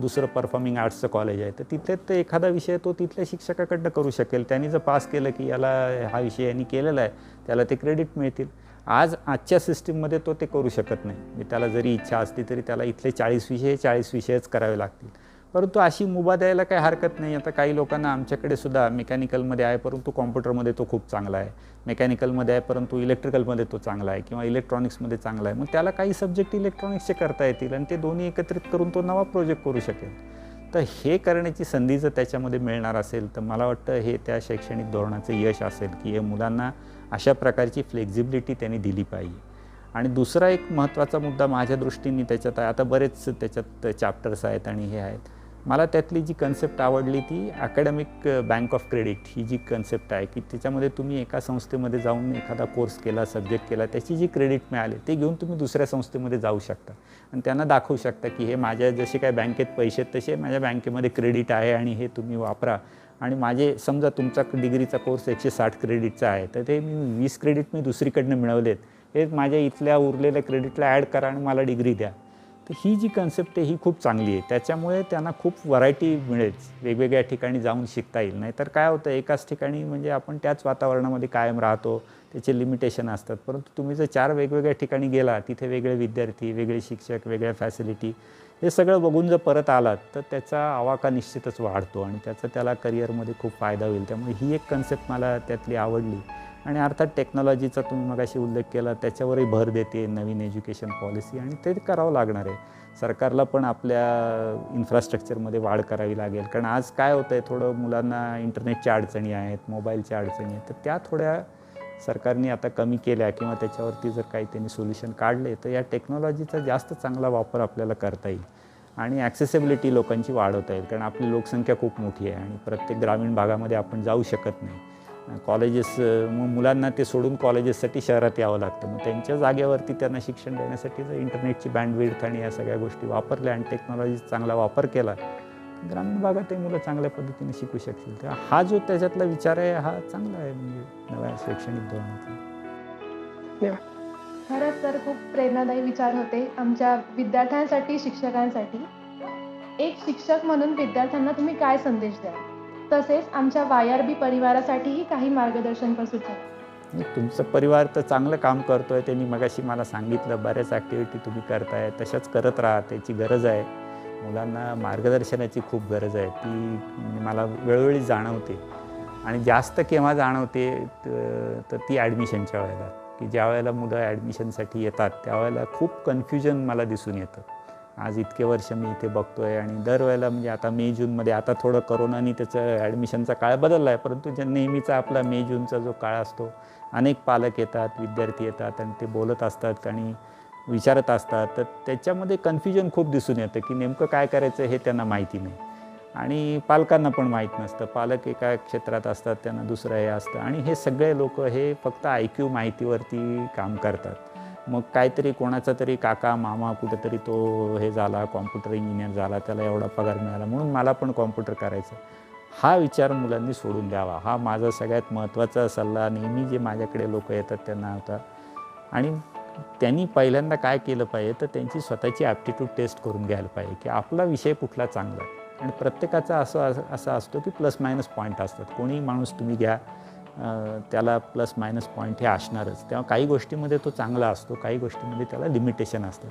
दुसरं परफॉर्मिंग आर्ट्सचं कॉलेज आहे तर तिथे ते एखादा विषय तो तिथल्या शिक्षकाकडनं करू शकेल. त्यांनी जर पास केलं की याला हा विषय यांनी केलेला आहे त्याला ते क्रेडिट मिळतील. आजच्या सिस्टीममध्ये तो ते करू शकत नाही. म्हणजे त्याला जरी इच्छा असली तरी त्याला इथले 40 विषयच करावे लागतील. परंतु अशी मुभा द्यायला काही हरकत नाही. आता काही लोकांना आमच्याकडे सुद्धा मेकॅनिकलमध्ये आहे परंतु कॉम्प्युटरमध्ये तो खूप चांगला आहे, मेकॅनिकलमध्ये आहे परंतु इलेक्ट्रिकलमध्ये तो चांगला आहे किंवा इलेक्ट्रॉनिक्समध्ये चांगला आहे. मग त्याला काही सब्जेक्ट इलेक्ट्रॉनिक्सचे करता येतील आणि ते दोन्ही एकत्रित करून तो नवा प्रोजेक्ट करू शकेल. तर हे करण्याची संधी जर त्याच्यामध्ये मिळणार असेल तर मला वाटतं हे त्या शैक्षणिक धोरणाचं यश असेल की हे मुलांना अशा प्रकारची फ्लेक्झिबिलिटी त्यांनी दिली पाहिजे. आणि दुसरा एक महत्त्वाचा मुद्दा माझ्या दृष्टीने त्याच्यात आहे, आता बरेच त्याच्यात चॅप्टर्स आहेत आणि हे आहेत, मला त्यातली जी कन्सेप्ट आवडली ती अकॅडमिक बँक ऑफ क्रेडिट ही जी कन्सेप्ट आहे की त्याच्यामध्ये तुम्ही एका संस्थेमध्ये जाऊन एखादा कोर्स केला, सब्जेक्ट केला, त्याची जी क्रेडिट मिळाले ते घेऊन तुम्ही दुसऱ्या संस्थेमध्ये जाऊ शकता आणि त्यांना दाखवू शकता की हे माझ्या जसे काय बँकेत पैसे आहेत तसे माझ्या बँकेमध्ये क्रेडिट आहे आणि हे तुम्ही वापरा. आणि माझे समजा तुमचा डिग्रीचा कोर्स 160 क्रेडिटचा आहे तर ते मी 20 क्रेडिट मी दुसरीकडनं मिळवलेत, हे माझ्या इथल्या उरलेल्या क्रेडिटला ॲड करा आणि मला डिग्री द्या. तर ही जी कन्सेप्ट आहे ही खूप चांगली आहे. त्याच्यामुळे त्यांना खूप व्हरायटी मिळेल, वेगवेगळ्या ठिकाणी जाऊन शिकता येईल. नाहीतर काय होतं, एकाच ठिकाणी म्हणजे आपण त्याच वातावरणामध्ये कायम राहतो, त्याचे लिमिटेशन असतात. परंतु तुम्ही जर 4 वेगवेगळ्या ठिकाणी गेला, तिथे वेगळे विद्यार्थी, वेगळे शिक्षक, वेगळ्या फॅसिलिटी, हे सगळं बघून जर परत आलात तर त्याचा आवाका निश्चितच वाढतो आणि त्याचा त्याला करिअरमध्ये खूप फायदा होईल. त्यामुळे ही एक कन्सेप्ट मला त्यातली आवडली. आणि अर्थात टेक्नॉलॉजीचा तुम्ही मगाशी उल्लेख केला, त्याच्यावरही भर देते नवीन एज्युकेशन पॉलिसी आणि ते करावं लागणार आहे. सरकारला पण आपल्या इन्फ्रास्ट्रक्चरमध्ये वाढ करावी लागेल. कारण आज काय होतं आहे, थोडं मुलांना इंटरनेटच्या अडचणी आहेत, मोबाईलच्या अडचणी आहेत, तर त्या थोड्या सरकारने आता कमी केल्या किंवा त्याच्यावरती जर काही त्यांनी सोल्युशन काढले तर या टेक्नॉलॉजीचा जास्त चांगला वापर आपल्याला करता येईल आणि ॲक्सेसिबिलिटी लोकांची वाढवता येईल. कारण आपली लोकसंख्या खूप मोठी आहे आणि प्रत्येक ग्रामीण भागामध्ये आपण जाऊ शकत नाही. कॉलेजेस, मग मुलांना ते सोडून कॉलेजेससाठी शहरात यावं लागतं. मग त्यांच्या जागेवरती त्यांना शिक्षण देण्यासाठी जर इंटरनेटची बँडविड्थ आणि या सगळ्या गोष्टी वापरल्या आणि टेक्नॉलॉजीचा चांगला वापर केला, ग्रामीण भागातही मुलं चांगल्या पद्धतीने शिकू शकतील. तर हा जो त्याच्यातला विचार आहे हा चांगला आहे, म्हणजे नव्या शैक्षणिक धोरणातला.
धन्यवाद.
खरंच तर खूप प्रेरणादायी विचार होते आमच्या विद्यार्थ्यांसाठी, शिक्षकांसाठी. एक शिक्षक म्हणून विद्यार्थ्यांना तुम्ही काय संदेश द्याल? तसेच आमच्या YRB परिवारासाठीही काही मार्गदर्शन सुचवा.
तुमचं परिवार तर चांगलं काम करतो आहे, त्यांनी मगाशी मला सांगितलं, बऱ्याच ॲक्टिव्हिटी तुम्ही करताय, तशाच करत राहा, त्याची गरज आहे. मुलांना मार्गदर्शनाची खूप गरज आहे, ती म्हणजे मला वेळोवेळी जाणवते आणि जास्त केव्हा जाणवते तर ती ॲडमिशनच्या वेळेला, की ज्या वेळेला मुलं ॲडमिशनसाठी येतात त्यावेळेला खूप कन्फ्युजन मला दिसून येतं. आज इतके वर्ष मी इथे बघतो आहे आणि दरवेळेला म्हणजे आता मे जूनमध्ये, आता थोडं करोनानी त्याचं ॲडमिशनचा काळ बदलला आहे, परंतु ज्या नेहमीचा आपला मे जूनचा जो काळ असतो, अनेक पालक येतात, विद्यार्थी येतात आणि ते बोलत असतात आणि विचारत असतात, तर त्याच्यामध्ये कन्फ्युजन खूप दिसून येतं की नेमकं काय करायचं हे त्यांना माहिती नाही आणि पालकांना पण माहीत नसतं. पालक एका क्षेत्रात असतात, त्यांना दुसरं हे असतं आणि हे सगळे लोक हे फक्त IQ माहितीवरती काम करतात. मग काहीतरी कोणाचा तरी काका मामा कुठेतरी तो हे झाला, कॉम्प्युटर इंजिनियर झाला, त्याला एवढा पगार मिळाला म्हणून मला पण कॉम्प्युटर करायचं, हा विचार मुलांनी सोडून द्यावा. हा माझा सगळ्यात महत्त्वाचा सल्ला नेहमी जे माझ्याकडे लोक येतात त्यांना होता. आणि त्यांनी पहिल्यांदा काय केलं पाहिजे तर त्यांची स्वतःची ॲप्टिट्यूड टेस्ट करून घ्यायला पाहिजे की आपला विषय कुठला चांगला आहे. आणि प्रत्येकाचा असा असतो की प्लस मायनस पॉईंट असतात. कोणी माणूस तुम्ही घ्या, त्याला प्लस मायनस पॉईंट हे असणारच. तेव्हा काही गोष्टीमध्ये तो चांगला असतो, काही गोष्टीमध्ये त्याला लिमिटेशन असतात.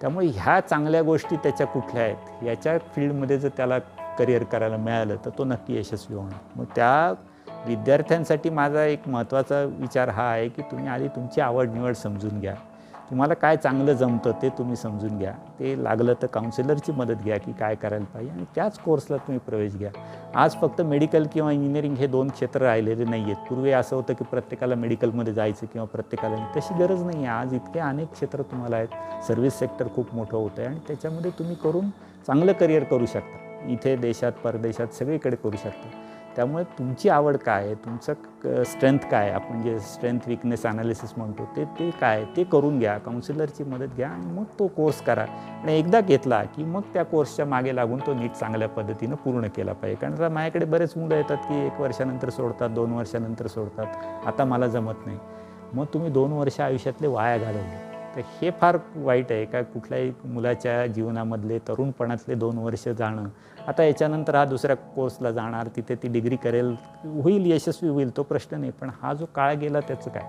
त्यामुळे ह्या चांगल्या गोष्टी त्याच्या कुठल्या आहेत याच्या फील्डमध्ये जर त्याला करिअर करायला मिळालं तर तो नक्की यशस्वी होणार. मग त्या विद्यार्थ्यांसाठी माझा एक महत्त्वाचा विचार हा आहे की तुम्ही आधी तुमची आवड निवड समजून घ्या. तुम्हाला काय चांगलं जमतं ते तुम्ही समजून घ्या. ते लागलं तर काउन्सिलरची मदत घ्या की काय करायला पाहिजे आणि त्याच कोर्सला तुम्ही प्रवेश घ्या. आज फक्त मेडिकल किंवा इंजिनिअरिंग हे 2 क्षेत्र राहिलेले नाही आहेत. पूर्वी असं होतं की प्रत्येकाला मेडिकलमध्ये जायचं किंवा प्रत्येकाला नाही. तशी गरज नाही आहे. आज इतके अनेक क्षेत्र तुम्हाला आहेत. सर्व्हिस सेक्टर खूप मोठं होतं आहे आणि त्याच्यामध्ये तुम्ही करून चांगलं करिअर करू शकता. इथे देशात परदेशात सगळीकडे करू शकता. त्यामुळे तुमची आवड काय आहे, तुमचं स्ट्रेंथ काय, आपण जे स्ट्रेंथ विकनेस ॲनालिसिस म्हणतो ते काय ते करून घ्या. काउन्सिलरची मदत घ्या आणि मग तो कोर्स करा. आणि एकदा घेतला की मग त्या कोर्सच्या मागे लागून तो नीट चांगल्या पद्धतीनं पूर्ण केला पाहिजे. कारण आता माझ्याकडे बरेच मुलं येतात की 1 वर्षानंतर सोडतात, 2 वर्षानंतर सोडतात, आता मला जमत नाही. मग तुम्ही 2 वर्ष आयुष्यातले वाया घालवले. तर हे फार वाईट आहे. का कुठल्याही मुलाच्या जीवनामधले तरुणपणातले 2 वर्ष जाणं, आता याच्यानंतर हा दुसऱ्या कोर्सला जाणार, तिथे ती डिग्री करेल, होईल, यशस्वी होईल, तो प्रश्न नाही. पण हा जो काळ गेला त्याचं काय?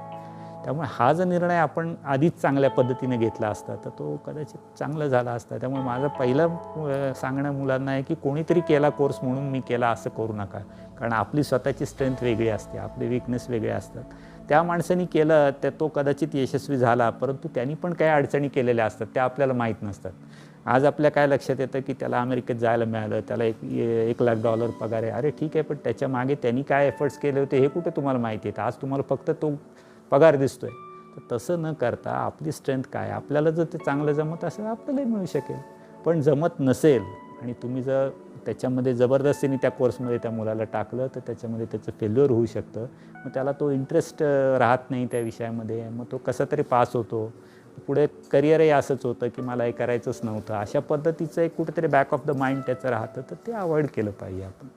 त्यामुळे हा जो निर्णय आपण आधीच चांगल्या पद्धतीने घेतला असता तर तो कदाचित चांगला झाला असता. त्यामुळे माझं पहिलं सांगणं मुलांना आहे की कोणीतरी केला कोर्स म्हणून मी केला असं करू नका. कारण आपली स्वतःची स्ट्रेंथ वेगळी असते, आपले विकनेस वेगळे असतात. त्या माणसाने केलं तर तो कदाचित यशस्वी झाला, परंतु त्यांनी पण काही अडचणी केलेल्या असतात, त्या आपल्याला माहीत नसतात. आज आपल्या काय लक्षात येतं की त्याला अमेरिकेत जायला मिळालं, त्याला $1 लाख पगार आहे. अरे ठीक आहे, पण त्याच्या मागे त्यांनी काय एफर्ट्स केले होते हे कुठे तुम्हाला माहिती आहे? आज तुम्हाला फक्त तो पगार दिसतोय. तर तसं न करता आपली स्ट्रेंथ काय, आपल्याला जर ते चांगलं जमत असेल आपल्यालाही मिळू शकेल. पण जमत नसेल आणि तुम्ही जर त्याच्यामध्ये जबरदस्तीने त्या कोर्समध्ये त्या मुलाला टाकलं तर त्याच्यामध्ये त्याचं फेल्युअर होऊ शकतं. मग त्याला तो इंटरेस्ट राहत नाही त्या विषयामध्ये, मग तो कसा तरी पास होतो. पुढे करिअरही असंच होतं की मला हे करायचंच नव्हतं. अशा पद्धतीचं एक कुठेतरी बॅक ऑफ द माइंड त्याचं राहतं. तर ते अवॉइड केलं पाहिजे आपण.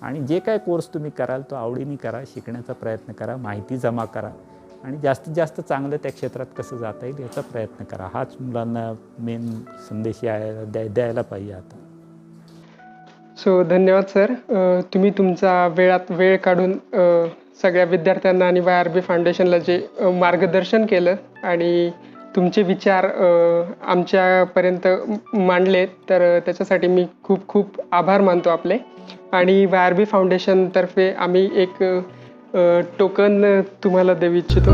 आणि जे काय कोर्स तुम्ही कराल तो आवडीने करा, शिकण्याचा प्रयत्न करा, माहिती जमा करा. आणि जास्तीत जास्त चांगलं त्या क्षेत्रात कसं जाता येईल याचा प्रयत्न करा. हाच मुलांना मेन संदेश द्यायला पाहिजे आता.
सो धन्यवाद सर. तुम्ही तुमचा वेळ काढून सगळ्या विद्यार्थ्यांना आणि YRB फाउंडेशनला जे मार्गदर्शन केलं आणि तुमचे विचार आमच्यापर्यंत मांडले, तर त्याच्यासाठी मी खूप खूप आभार मानतो आपले. आणि YRB फाउंडेशनतर्फे आम्ही एक टोकन तुम्हाला देऊ इच्छितो.